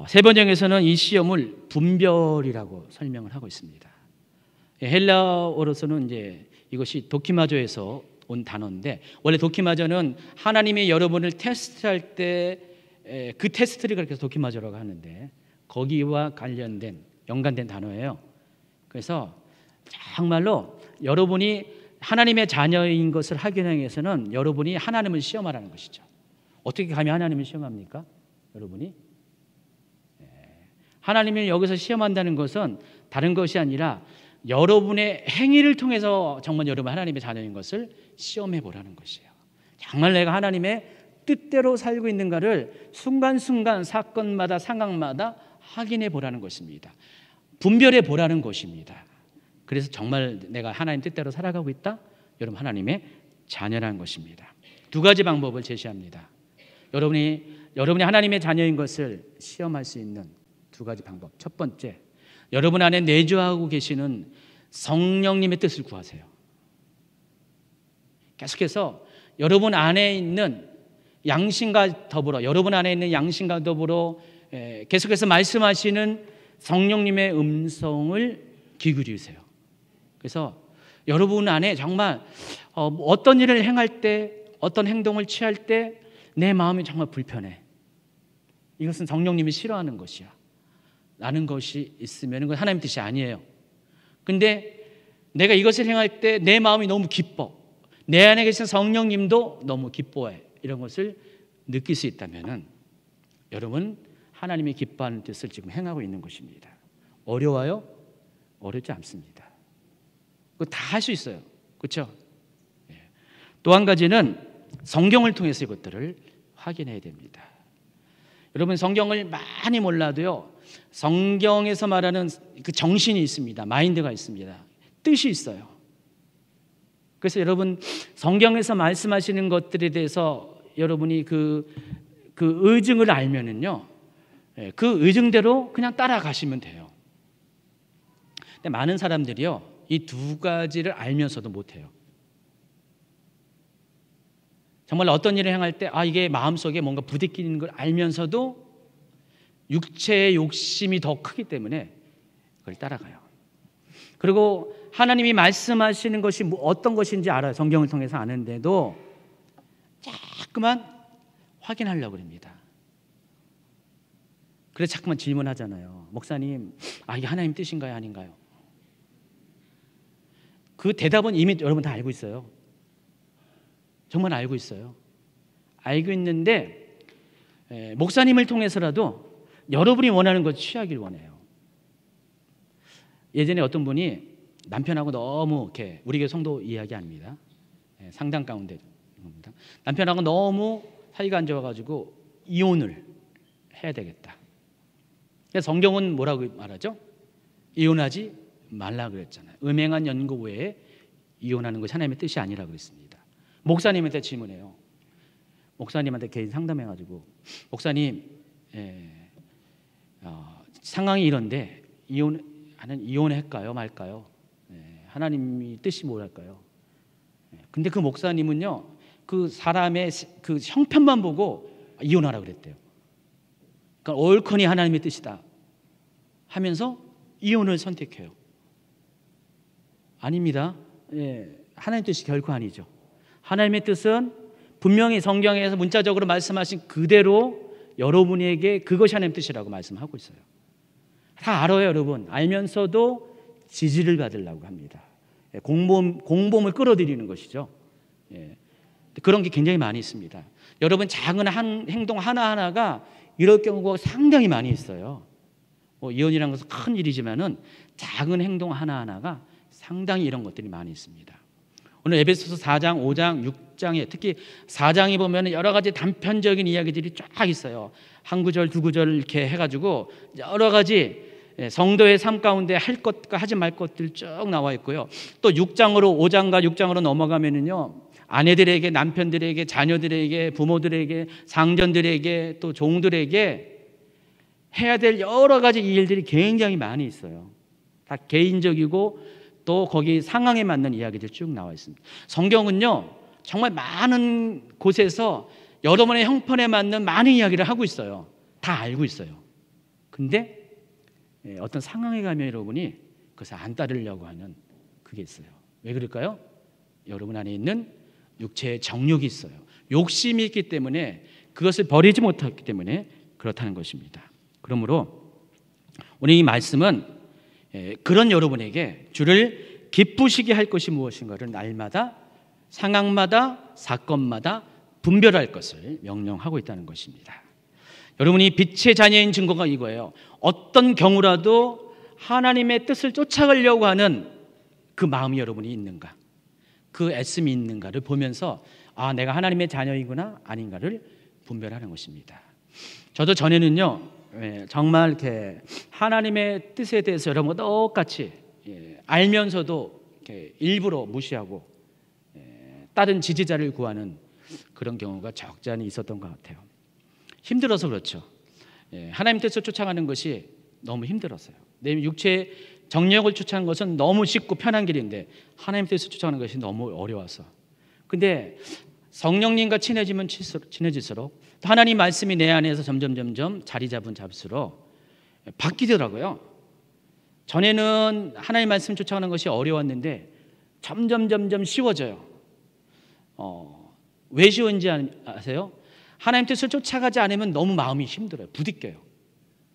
세번역에서는 이 시험을 분별이라고 설명을 하고 있습니다. 헬라어로서는 이제 이것이 도키마조에서 온 단어인데, 원래 도키마조는 하나님이 여러분을 테스트할 때 그 테스트를 그렇게 해서 도키마조라고 하는데 거기와 관련된 연관된 단어예요. 그래서 정말로 여러분이 하나님의 자녀인 것을 확인하기 위해서는 여러분이 하나님을 시험하라는 것이죠. 어떻게 감히 하나님을 시험합니까? 여러분이 하나님을 여기서 시험한다는 것은 다른 것이 아니라 여러분의 행위를 통해서 정말 여러분 하나님의 자녀인 것을 시험해 보라는 것이에요. 정말 내가 하나님의 뜻대로 살고 있는가를 순간순간 사건마다 상황마다 확인해 보라는 것입니다. 분별해 보라는 것입니다. 그래서 정말 내가 하나님 뜻대로 살아가고 있다? 여러분 하나님의 자녀라는 것입니다. 두 가지 방법을 제시합니다. 여러분이 하나님의 자녀인 것을 시험할 수 있는 두 가지 방법. 첫 번째, 여러분 안에 내주하고 계시는 성령님의 뜻을 구하세요. 계속해서 여러분 안에 있는 양심과 더불어, 여러분 안에 있는 양심과 더불어 계속해서 말씀하시는 성령님의 음성을 귀 기울이세요. 그래서 여러분 안에 정말 어떤 일을 행할 때, 어떤 행동을 취할 때 내 마음이 정말 불편해, 이것은 성령님이 싫어하는 것이야 라는 것이 있으면 그건 하나님 뜻이 아니에요. 근데 내가 이것을 행할 때 내 마음이 너무 기뻐, 내 안에 계신 성령님도 너무 기뻐해, 이런 것을 느낄 수 있다면 여러분 하나님이 기뻐하는 뜻을 지금 행하고 있는 것입니다. 어려워요? 어렵지 않습니다. 그거 다 할 수 있어요. 그렇죠? 또 한 가지는 성경을 통해서 이것들을 확인해야 됩니다. 여러분 성경을 많이 몰라도요, 성경에서 말하는 그 정신이 있습니다. 마인드가 있습니다. 뜻이 있어요. 그래서 여러분 성경에서 말씀하시는 것들에 대해서 여러분이 그 의증을 알면은요, 그 의증대로 그냥 따라가시면 돼요. 근데 많은 사람들이요, 이 두 가지를 알면서도 못해요. 정말 어떤 일을 행할 때 이게 마음속에 뭔가 부딪히는 걸 알면서도 육체의 욕심이 더 크기 때문에 그걸 따라가요. 그리고 하나님이 말씀하시는 것이 어떤 것인지 알아요. 성경을 통해서 아는데도 자꾸만 확인하려고 합니다. 그래서 자꾸만 질문하잖아요. 목사님, 이게 하나님 뜻인가요? 아닌가요? 그 대답은 이미 여러분 다 알고 있어요. 정말 알고 있어요. 알고 있는데 목사님을 통해서라도 여러분이 원하는 것 취하길 원해요. 예전에 어떤 분이 남편하고 너무 이렇게, 우리 교회 성도 이야기 아닙니다. 상당 가운데 겁니다. 남편하고 너무 사이가 안 좋아가지고 이혼을 해야 되겠다. 성경은 뭐라고 말하죠? 이혼하지 말라 그랬잖아요. 음행한 연고 외에 이혼하는 것이 하나님의 뜻이 아니라고 그랬습니다. 목사님한테 질문해요. 목사님한테 개인 상담해가지고, 목사님, 상황이 이런데 이혼할까요 말까요? 하나님이 뜻이 뭐랄까요? 근데 그 목사님은요, 그 사람의 그 형편만 보고 이혼하라 그랬대요. 그러니까 옳거니 하나님의 뜻이다 하면서 이혼을 선택해요. 아닙니다. 하나님의 뜻이 결코 아니죠. 하나님의 뜻은 분명히 성경에서 문자적으로 말씀하신 그대로 여러분에게 그것이 하나님의 뜻이라고 말씀하고 있어요. 다 알아요, 여러분. 알면서도 지지를 받으려고 합니다. 공범을 끌어들이는 것이죠. 그런 게 굉장히 많이 있습니다. 여러분, 작은 행동 하나하나가 이럴 경우가 상당히 많이 있어요. 이혼이라는 것은 큰 일이지만은 작은 행동 하나하나가 상당히 이런 것들이 많이 있습니다. 오늘 에베소서 4장, 5장, 6장에 특히 4장에 보면 여러 가지 단편적인 이야기들이 쫙 있어요. 한 구절, 두 구절 이렇게 해가지고 여러 가지 성도의 삶 가운데 할 것과 하지 말 것들 쭉 나와 있고요. 또 6장으로 5장과 6장으로 넘어가면은요, 아내들에게, 남편들에게, 자녀들에게, 부모들에게, 상전들에게, 또 종들에게 해야 될 여러 가지 일들이 굉장히 많이 있어요. 다 개인적이고 또 거기 상황에 맞는 이야기들이 쭉 나와 있습니다. 성경은요, 정말 많은 곳에서 여러분의 형편에 맞는 많은 이야기를 하고 있어요. 다 알고 있어요. 근데 어떤 상황에 가면 여러분이 그것을 안 따르려고 하는 그게 있어요. 왜 그럴까요? 여러분 안에 있는 육체의 정욕이 있어요. 욕심이 있기 때문에 그것을 버리지 못했기 때문에 그렇다는 것입니다. 그러므로 오늘 이 말씀은 그런 여러분에게 주를 기쁘시게 할 것이 무엇인가를 날마다, 상황마다, 사건마다 분별할 것을 명령하고 있다는 것입니다. 여러분이 빛의 자녀인 증거가 이거예요. 어떤 경우라도 하나님의 뜻을 쫓아가려고 하는 그 마음이 여러분이 있는가, 그 애씀이 있는가를 보면서 내가 하나님의 자녀이구나 아닌가를 분별하는 것입니다. 저도 전에는요, 정말 이렇게 하나님의 뜻에 대해서 여러분과 똑같이 알면서도 이렇게 일부러 무시하고 다른 지지자를 구하는 그런 경우가 적잖이 있었던 것 같아요. 힘들어서 그렇죠. 하나님 뜻을 쫓아가는 것이 너무 힘들었어요. 내 육체의 정력을 쫓아가는 것은 너무 쉽고 편한 길인데 하나님 뜻을 쫓아가는 것이 너무 어려워서. 근데 성령님과 친해지면 친해질수록 하나님 말씀이 내 안에서 점점 자리 잡을수록 바뀌더라고요. 전에는 하나님 말씀 쫓아가는 것이 어려웠는데 점점 쉬워져요. 왜 쉬운지 아세요? 하나님 뜻을 쫓아가지 않으면 너무 마음이 힘들어요. 부딪혀요.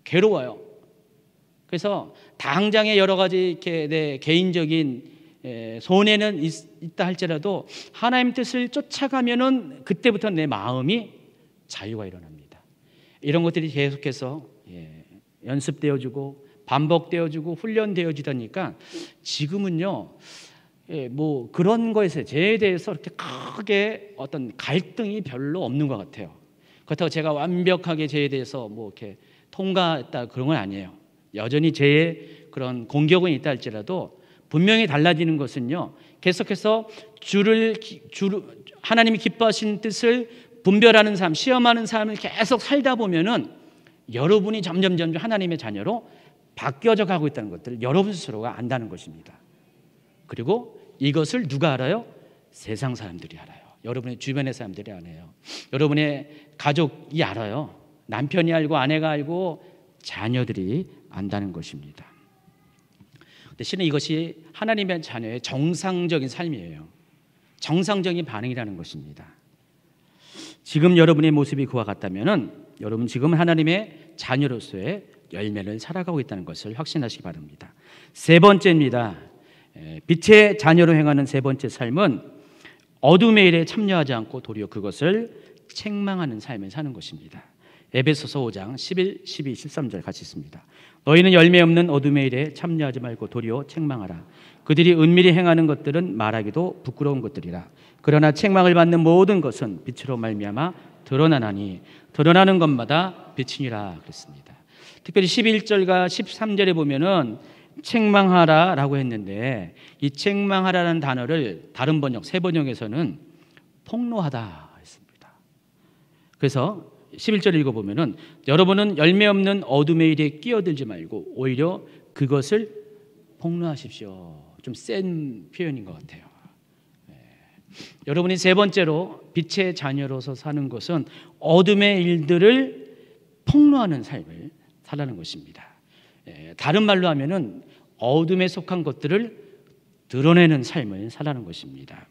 괴로워요. 그래서 당장에 여러 가지 이렇게 내 개인적인 손해는 있다 할지라도 하나님 뜻을 쫓아가면은 그때부터 내 마음이 자유가 일어납니다. 이런 것들이 계속해서 연습되어지고 반복되어지고 훈련되어지다니까 지금은요, 뭐 그런 것에 제에 대해서 그렇게 크게 어떤 갈등이 별로 없는 것 같아요. 그렇다고 제가 완벽하게 제에 대해서 뭐 이렇게 통과했다 그런 건 아니에요. 여전히 제의 그런 공격은 있다 할지라도 분명히 달라지는 것은요, 계속해서 하나님이 기뻐하신 뜻을 분별하는 삶, 시험하는 삶을 계속 살다 보면은 여러분이 점점 하나님의 자녀로 바뀌어져 가고 있다는 것들을 여러분 스스로가 안다는 것입니다. 그리고 이것을 누가 알아요? 세상 사람들이 알아요. 여러분의 주변의 사람들이 안 해요. 여러분의 가족이 알아요. 남편이 알고 아내가 알고 자녀들이 안다는 것입니다. 근데 실은 이것이 하나님의 자녀의 정상적인 삶이에요. 정상적인 반응이라는 것입니다. 지금 여러분의 모습이 그와 같다면은 여러분 지금 하나님의 자녀로서의 열매를 살아가고 있다는 것을 확신하시기 바랍니다. 세 번째입니다. 빛의 자녀로 행하는 세 번째 삶은 어둠의 일에 참여하지 않고 도리어 그것을 책망하는 삶을 사는 것입니다. 에베소서 5장 11, 12, 13절 같이 있습니다. 너희는 열매 없는 어둠의 일에 참여하지 말고 도리어 책망하라. 그들이 은밀히 행하는 것들은 말하기도 부끄러운 것들이라. 그러나 책망을 받는 모든 것은 빛으로 말미암아 드러나나니 드러나는 것마다 빛이니라 그랬습니다. 특별히 11절과 13절에 보면은 책망하라라고 했는데 이 책망하라라는 단어를 다른 번역, 새 번역에서는 폭로하다 했습니다. 그래서 11절 읽어보면은 여러분은 열매 없는 어둠의 일에 끼어들지 말고 오히려 그것을 폭로하십시오. 좀 센 표현인 것 같아요. 여러분이 세 번째로 빛의 자녀로서 사는 것은 어둠의 일들을 폭로하는 삶을 살라는 것입니다. 다른 말로 하면은 어둠에 속한 것들을 드러내는 삶을 살라는 것입니다.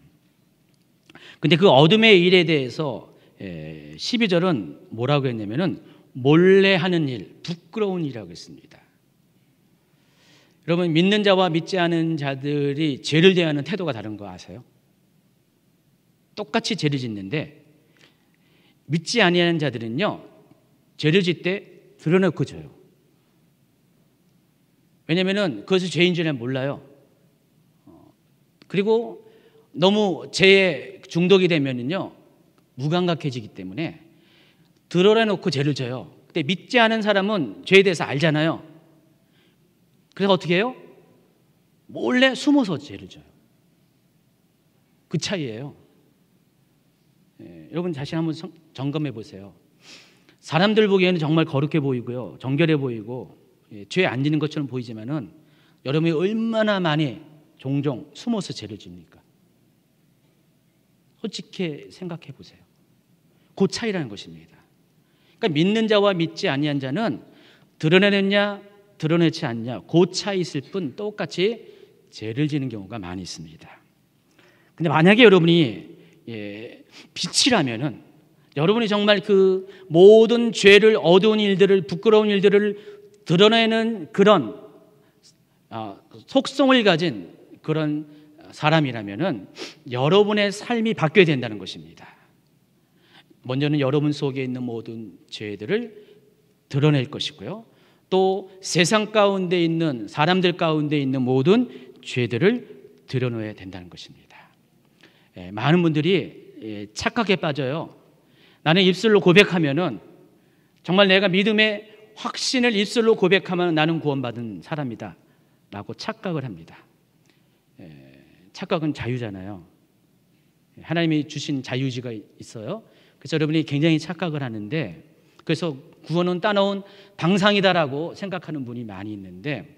근데 그 어둠의 일에 대해서 12절은 뭐라고 했냐면은 몰래 하는 일, 부끄러운 일이라고 했습니다. 여러분 믿는 자와 믿지 않은 자들이 죄를 대하는 태도가 다른 거 아세요? 똑같이 죄를 짓는데 믿지 아니하는 자들은요 죄를 짓 때 드러내고 져요. 왜냐하면 그것이 죄인 줄 몰라요. 그리고 너무 죄에 중독이 되면은요 무감각해지기 때문에 드러내놓고 죄를 져요. 근데 믿지 않은 사람은 죄에 대해서 알잖아요. 그래서 어떻게 해요? 몰래 숨어서 죄를 져요. 그 차이예요. 여러분 자신 한번 점검해 보세요. 사람들 보기에는 정말 거룩해 보이고요, 정결해 보이고 죄 안 지는 것처럼 보이지만은 여러분이 얼마나 많이 종종 숨어서 죄를 집니까? 솔직히 생각해 보세요. 그 차이라는 것입니다. 그러니까 믿는 자와 믿지 아니한 자는 드러내느냐 드러내지 않냐 그 차이 있을 뿐 똑같이 죄를 지는 경우가 많이 있습니다. 근데 만약에 여러분이 빛이라면은 여러분이 정말 그 모든 죄를 어두운 일들을 부끄러운 일들을 드러내는 그런 속성을 가진 그런 사람이라면은 여러분의 삶이 바뀌어야 된다는 것입니다. 먼저는 여러분 속에 있는 모든 죄들을 드러낼 것이고요. 또 세상 가운데 있는 사람들 가운데 있는 모든 죄들을 드러내야 된다는 것입니다. 많은 분들이 착각에 빠져요. 나는 입술로 고백하면은 정말 내가 믿음의 확신을 입술로 고백하면 나는 구원받은 사람이다 라고 착각을 합니다. 착각은 자유잖아요. 하나님이 주신 자유의지가 있어요. 그래서 여러분이 굉장히 착각을 하는데 그래서 구원은 따놓은 당상이다라고 생각하는 분이 많이 있는데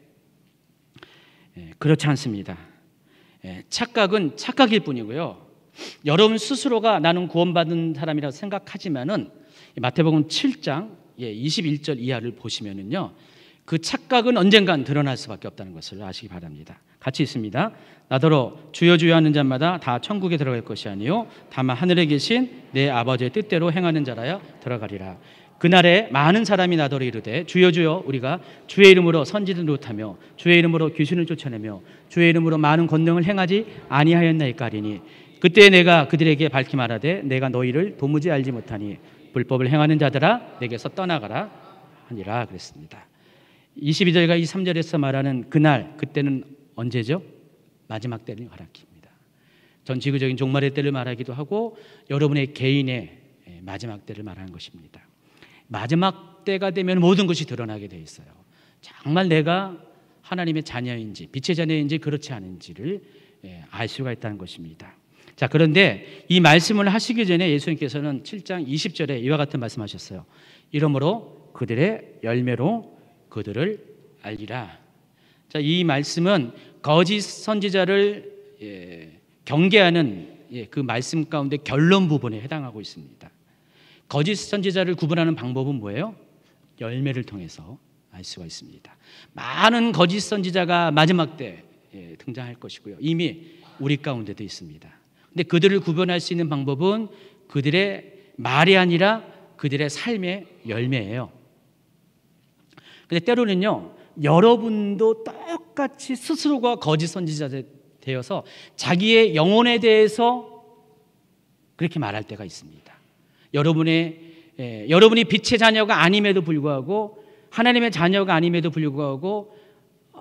그렇지 않습니다. 착각은 착각일 뿐이고요. 여러분 스스로가 나는 구원받은 사람이라고 생각하지만은 마태복음 7장 21절 이하를 보시면은요 그 착각은 언젠간 드러날 수밖에 없다는 것을 아시기 바랍니다. 같이 있습니다. 나더러 주여 주여 하는 자마다 다 천국에 들어갈 것이 아니요 다만 하늘에 계신 내 아버지의 뜻대로 행하는 자라야 들어가리라. 그날에 많은 사람이 나더러 이르되 주여 주여 우리가 주의 이름으로 선지를 노릇하며 주의 이름으로 귀신을 쫓아내며 주의 이름으로 많은 권능을 행하지 아니하였나이까 하리니 그때 내가 그들에게 밝히 말하되 내가 너희를 도무지 알지 못하니 불법을 행하는 자들아 내게서 떠나가라 하니라 그랬습니다. 22절과 23절에서 말하는 그날 그때는 언제죠? 마지막 때를 가리킵니다. 전 지구적인 종말의 때를 말하기도 하고 여러분의 개인의 마지막 때를 말하는 것입니다. 마지막 때가 되면 모든 것이 드러나게 돼 있어요. 정말 내가 하나님의 자녀인지 빛의 자녀인지 그렇지 않은지를 알 수가 있다는 것입니다. 자, 그런데 이 말씀을 하시기 전에 예수님께서는 7장 20절에 이와 같은 말씀하셨어요. 이러므로 그들의 열매로 그들을 알리라. 자, 이 말씀은 거짓 선지자를 경계하는 그 말씀 가운데 결론 부분에 해당하고 있습니다. 거짓 선지자를 구분하는 방법은 뭐예요? 열매를 통해서 알 수가 있습니다. 많은 거짓 선지자가 마지막 때 등장할 것이고요. 이미 우리 가운데도 있습니다. 근데 그들을 구분할 수 있는 방법은 그들의 말이 아니라 그들의 삶의 열매예요. 근데 때로는요, 여러분도 똑같이 스스로가 거짓 선지자 되어서 자기의 영혼에 대해서 그렇게 말할 때가 있습니다. 여러분이 빛의 자녀가 아님에도 불구하고, 하나님의 자녀가 아님에도 불구하고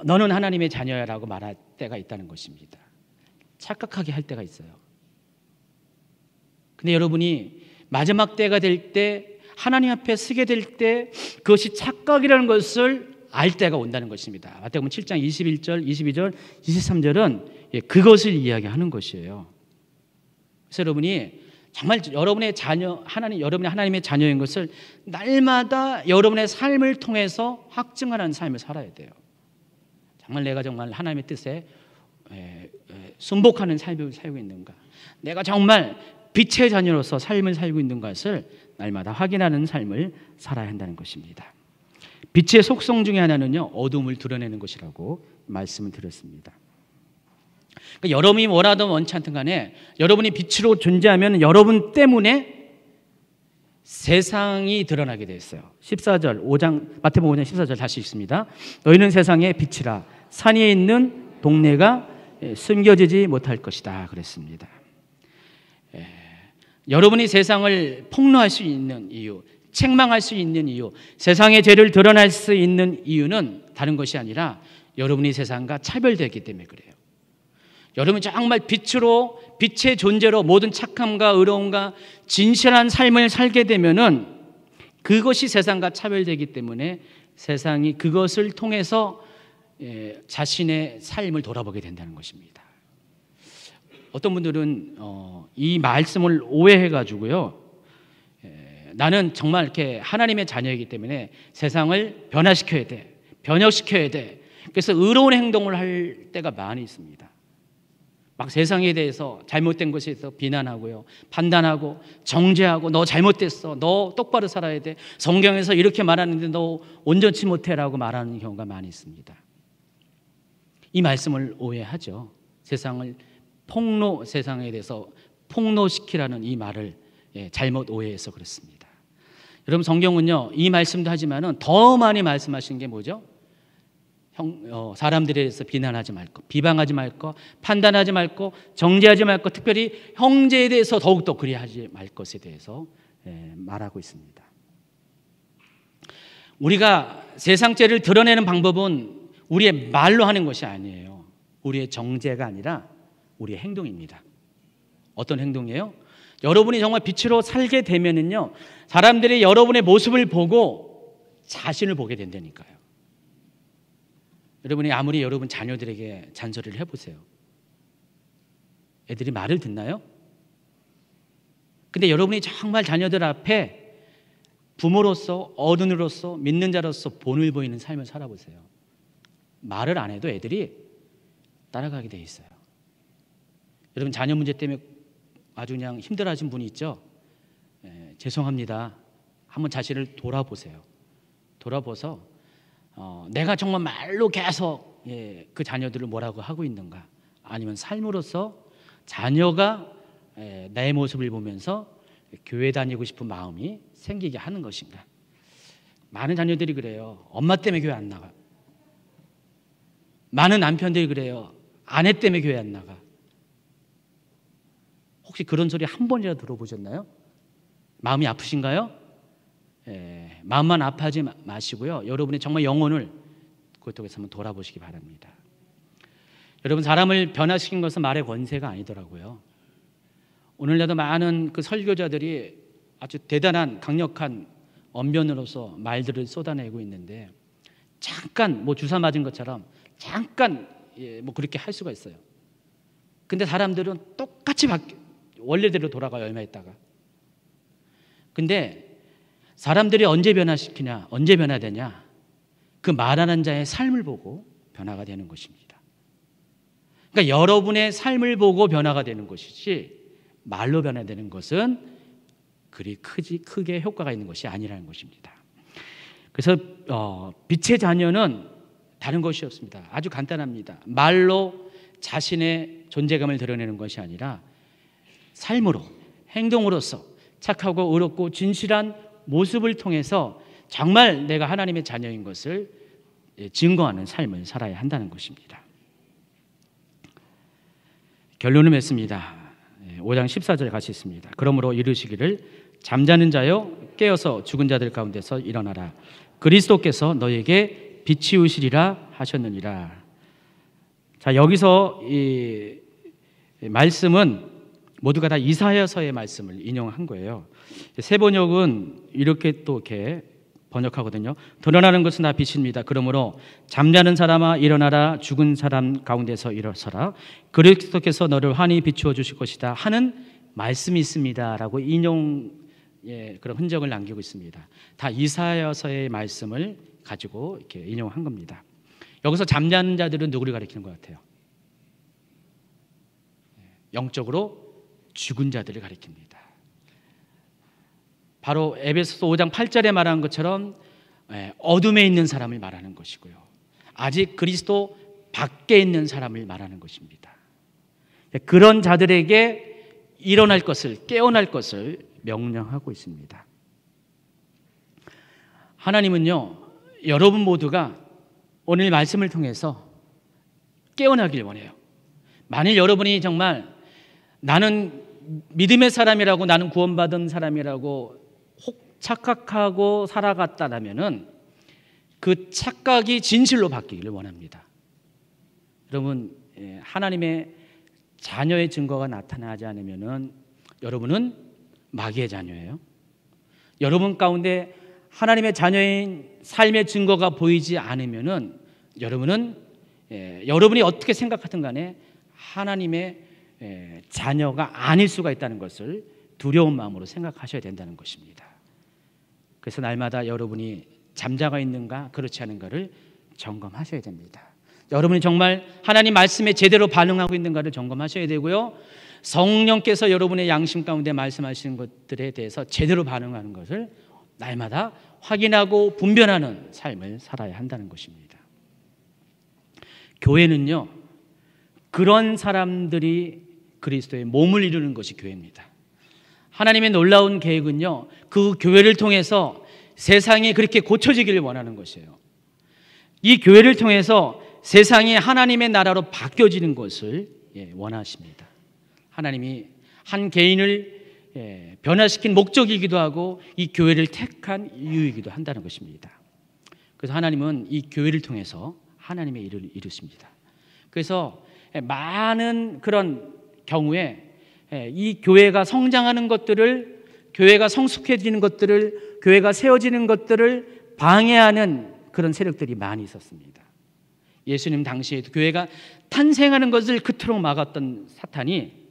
너는 하나님의 자녀야라고 말할 때가 있다는 것입니다. 착각하게 할 때가 있어요. 근데 여러분이 마지막 때가 될 때, 하나님 앞에 서게 될 때 그것이 착각이라는 것을 알 때가 온다는 것입니다. 마태복음 7장 21절, 22절, 23절은 그것을 이야기하는 것이에요. 그래서 여러분이 정말 여러분의 하나님의 자녀인 것을 날마다 여러분의 삶을 통해서 확증하는 삶을 살아야 돼요. 내가 정말 하나님의 뜻에 순복하는 삶을 살고 있는가, 내가 정말 빛의 자녀로서 삶을 살고 있는 것을 날마다 확인하는 삶을 살아야 한다는 것입니다. 빛의 속성 중에 하나는요, 어둠을 드러내는 것이라고 말씀을 드렸습니다. 그러니까 여러분이 원하든 원치 않든 간에 여러분이 빛으로 존재하면 여러분 때문에 세상이 드러나게 되어 있어요. 14절, 마태복음 5장 14절 다시 읽습니다. 너희는 세상의 빛이라. 산 위에 있는 동네가 숨겨지지 못할 것이다 그랬습니다. 여러분이 세상을 폭로할 수 있는 이유, 책망할 수 있는 이유, 세상의 죄를 드러날 수 있는 이유는 다른 것이 아니라 여러분이 세상과 차별되기 때문에 그래요. 여러분이 정말 빛의 존재로 모든 착함과 의로움과 진실한 삶을 살게 되면은 그것이 세상과 차별되기 때문에 세상이 그것을 통해서 자신의 삶을 돌아보게 된다는 것입니다. 어떤 분들은 이 말씀을 오해해가지고요, 나는 정말 이렇게 하나님의 자녀이기 때문에 세상을 변화시켜야 돼, 변혁시켜야 돼. 그래서 의로운 행동을 할 때가 많이 있습니다. 막 세상에 대해서 잘못된 것에 대해서 비난하고요, 판단하고 정죄하고, 너 잘못됐어, 너 똑바로 살아야 돼, 성경에서 이렇게 말하는데 너 온전치 못해라고 말하는 경우가 많이 있습니다. 이 말씀을 오해하죠. 세상에 대해서 폭로시키라는 이 말을 잘못 오해해서 그렇습니다. 여러분, 성경은요, 이 말씀도 하지만은 더 많이 말씀하신 게 뭐죠? 사람들에 대해서 비난하지 말고, 비방하지 말고, 판단하지 말고, 정죄하지 말고, 특별히 형제에 대해서 더욱더 그리하지 말 것에 대해서 말하고 있습니다. 우리가 세상 죄를 드러내는 방법은 우리의 말로 하는 것이 아니에요. 우리의 정죄가 아니라 우리의 행동입니다. 어떤 행동이에요? 여러분이 정말 빛으로 살게 되면은요, 사람들이 여러분의 모습을 보고 자신을 보게 된다니까요. 여러분이 아무리 여러분 자녀들에게 잔소리를 해보세요. 애들이 말을 듣나요? 근데 여러분이 정말 자녀들 앞에 부모로서, 어른으로서, 믿는 자로서 본을 보이는 삶을 살아보세요. 말을 안 해도 애들이 따라가게 돼 있어요. 여러분, 자녀 문제 때문에 아주 그냥 힘들어하신 분이 있죠? 죄송합니다. 한번 자신을 돌아보세요. 돌아보서 내가 정말 말로 계속 그 자녀들을 뭐라고 하고 있는가, 아니면 삶으로서 자녀가 내 모습을 보면서 교회 다니고 싶은 마음이 생기게 하는 것인가. 많은 자녀들이 그래요. 엄마 때문에 교회 안 나가. 많은 남편들이 그래요. 아내 때문에 교회 안 나가. 혹시 그런 소리 한 번이라도 들어보셨나요? 마음이 아프신가요? 마음만 아파하지 마시고요, 여러분의 정말 영혼을 그것 통해서 한번 돌아보시기 바랍니다. 여러분, 사람을 변화시킨 것은 말의 권세가 아니더라고요. 오늘날도 많은 그 설교자들이 아주 대단한 강력한 언변으로서 말들을 쏟아내고 있는데, 잠깐 주사 맞은 것처럼 잠깐 그렇게 할 수가 있어요. 근데 사람들은 똑같이 원래대로 돌아가요, 얼마 있다가. 근데 사람들이 언제 변화시키냐, 언제 변화되냐, 그 말하는 자의 삶을 보고 변화가 되는 것입니다. 그러니까 여러분의 삶을 보고 변화가 되는 것이지, 말로 변화되는 것은 그리 크게 효과가 있는 것이 아니라는 것입니다. 그래서 빛의 자녀는 다른 것이 없습니다. 아주 간단합니다. 말로 자신의 존재감을 드러내는 것이 아니라 삶으로, 행동으로서 착하고 의롭고 진실한 모습을 통해서 정말 내가 하나님의 자녀인 것을 증거하는 삶을 살아야 한다는 것입니다. 결론을 맺습니다. 5장 14절 같이 있습니다. 그러므로 이르시기를 잠자는 자여 깨어서 죽은 자들 가운데서 일어나라. 그리스도께서 너에게 빛이 오시리라 하셨느니라. 자, 여기서 이 말씀은 모두가 다 이사야서의 말씀을 인용한 거예요. 새 번역은 이렇게 또 이렇게 번역하거든요. 드러나는 것은 다 빛입니다. 그러므로 잠자는 사람아 일어나라. 죽은 사람 가운데서 일어서라. 그리스도께서 너를 환히 비추어 주실 것이다 하는 말씀이 있습니다 라고 그런 흔적을 남기고 있습니다. 다 이사야서의 말씀을 가지고 이렇게 인용한 겁니다. 여기서 잠자는 자들은 누구를 가리키는 것 같아요? 영적으로 죽은 자들을 가리킵니다. 바로 에베소서 5장 8절에 말한 것처럼 어둠에 있는 사람을 말하는 것이고요. 아직 그리스도 밖에 있는 사람을 말하는 것입니다. 그런 자들에게 일어날 것을, 깨어날 것을 명령하고 있습니다. 하나님은요, 여러분 모두가 오늘 말씀을 통해서 깨어나길 원해요. 만일 여러분이 정말 나는 믿음의 사람이라고, 나는 구원받은 사람이라고 혹 착각하고 살아갔다라면은 그 착각이 진실로 바뀌기를 원합니다. 여러분, 하나님의 자녀의 증거가 나타나지 않으면은 여러분은 마귀의 자녀예요. 여러분 가운데 하나님의 자녀인 삶의 증거가 보이지 않으면은 여러분은 여러분이 어떻게 생각하든 간에 하나님의 자녀가 아닐 수가 있다는 것을 두려운 마음으로 생각하셔야 된다는 것입니다. 그래서 날마다 여러분이 잠자가 있는가 그렇지 않은가를 점검하셔야 됩니다. 여러분이 정말 하나님 말씀에 제대로 반응하고 있는가를 점검하셔야 되고요. 성령께서 여러분의 양심 가운데 말씀하시는 것들에 대해서 제대로 반응하는 것을 날마다 확인하고 분별하는 삶을 살아야 한다는 것입니다. 교회는요, 그런 사람들이 그리스도의 몸을 이루는 것이 교회입니다. 하나님의 놀라운 계획은요, 그 교회를 통해서 세상이 그렇게 고쳐지기를 원하는 것이에요. 이 교회를 통해서 세상이 하나님의 나라로 바뀌어지는 것을 원하십니다. 하나님이 한 개인을 변화시킨 목적이기도 하고 이 교회를 택한 이유이기도 한다는 것입니다. 그래서 하나님은 이 교회를 통해서 하나님의 일을 이루십니다. 그래서 많은 그런 경우에 이 교회가 성장하는 것들을, 교회가 성숙해지는 것들을, 교회가 세워지는 것들을 방해하는 그런 세력들이 많이 있었습니다. 예수님 당시에도 교회가 탄생하는 것을 그토록 막았던 사탄이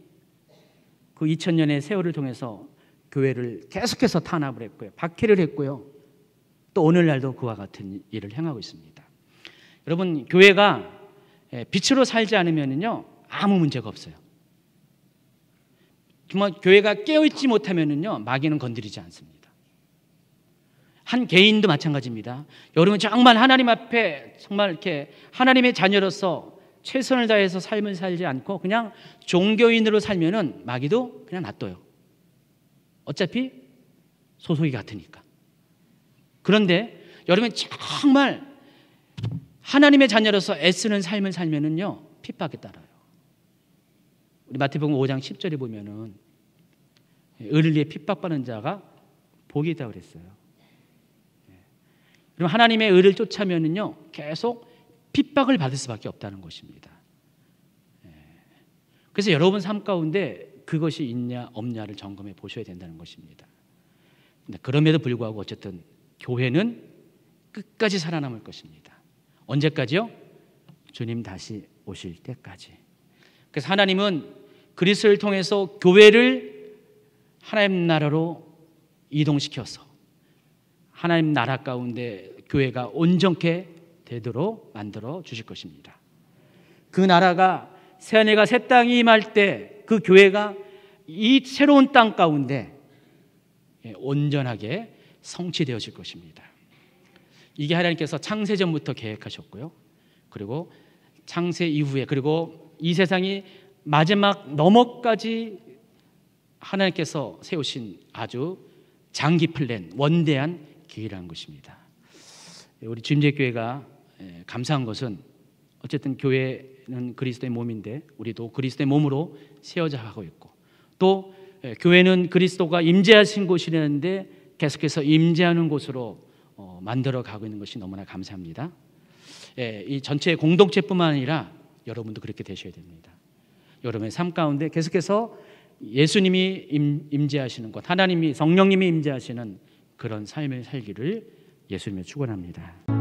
그 2000년의 세월을 통해서 교회를 계속해서 탄압을 했고요, 박해를 했고요, 또 오늘날도 그와 같은 일을 행하고 있습니다. 여러분, 교회가 빛으로 살지 않으면요 아무 문제가 없어요. 정말 교회가 깨어있지 못하면요 마귀는 건드리지 않습니다. 한 개인도 마찬가지입니다. 여러분 정말 하나님 앞에 정말 이렇게 하나님의 자녀로서 최선을 다해서 삶을 살지 않고 그냥 종교인으로 살면은 마귀도 그냥 놔둬요. 어차피 소속이 같으니까. 그런데 여러분 정말 하나님의 자녀로서 애쓰는 삶을 살면은요 핍박에 따라요. 우리 마태복음 5장 10절에 보면은 의를 위해 핍박받는 자가 복이 있다고 그랬어요. 그럼 하나님의 의를 쫓아면은요 계속 핍박을 받을 수밖에 없다는 것입니다. 그래서 여러분 삶 가운데 그것이 있냐 없냐를 점검해 보셔야 된다는 것입니다. 그럼에도 불구하고 어쨌든 교회는 끝까지 살아남을 것입니다. 언제까지요? 주님 다시 오실 때까지. 그래서 하나님은 그리스도를 통해서 교회를 하나님 나라로 이동시켜서 하나님 나라 가운데 교회가 온전케 되도록 만들어 주실 것입니다. 그 나라가 새하늘과 새 땅이 임할 때 그 교회가 이 새로운 땅 가운데 온전하게 성취되어질 것입니다. 이게 하나님께서 창세전부터 계획하셨고요. 그리고 창세 이후에, 그리고 이 세상이 마지막 너머까지 하나님께서 세우신 아주 장기 플랜, 원대한 계획이라는 것입니다. 우리 주임제교회가 감사한 것은 어쨌든 교회는 그리스도의 몸인데 우리도 그리스도의 몸으로 세워져 가고 있고, 또 교회는 그리스도가 임재하신 곳이라는데 계속해서 임재하는 곳으로 만들어 가고 있는 것이 너무나 감사합니다. 이 전체 공동체뿐만 아니라 여러분도 그렇게 되셔야 됩니다. 여러분의 삶 가운데 계속해서 예수님이 임재하시는 것, 하나님이, 성령님이 임재하시는 그런 삶을 살기를 예수님을 축원합니다.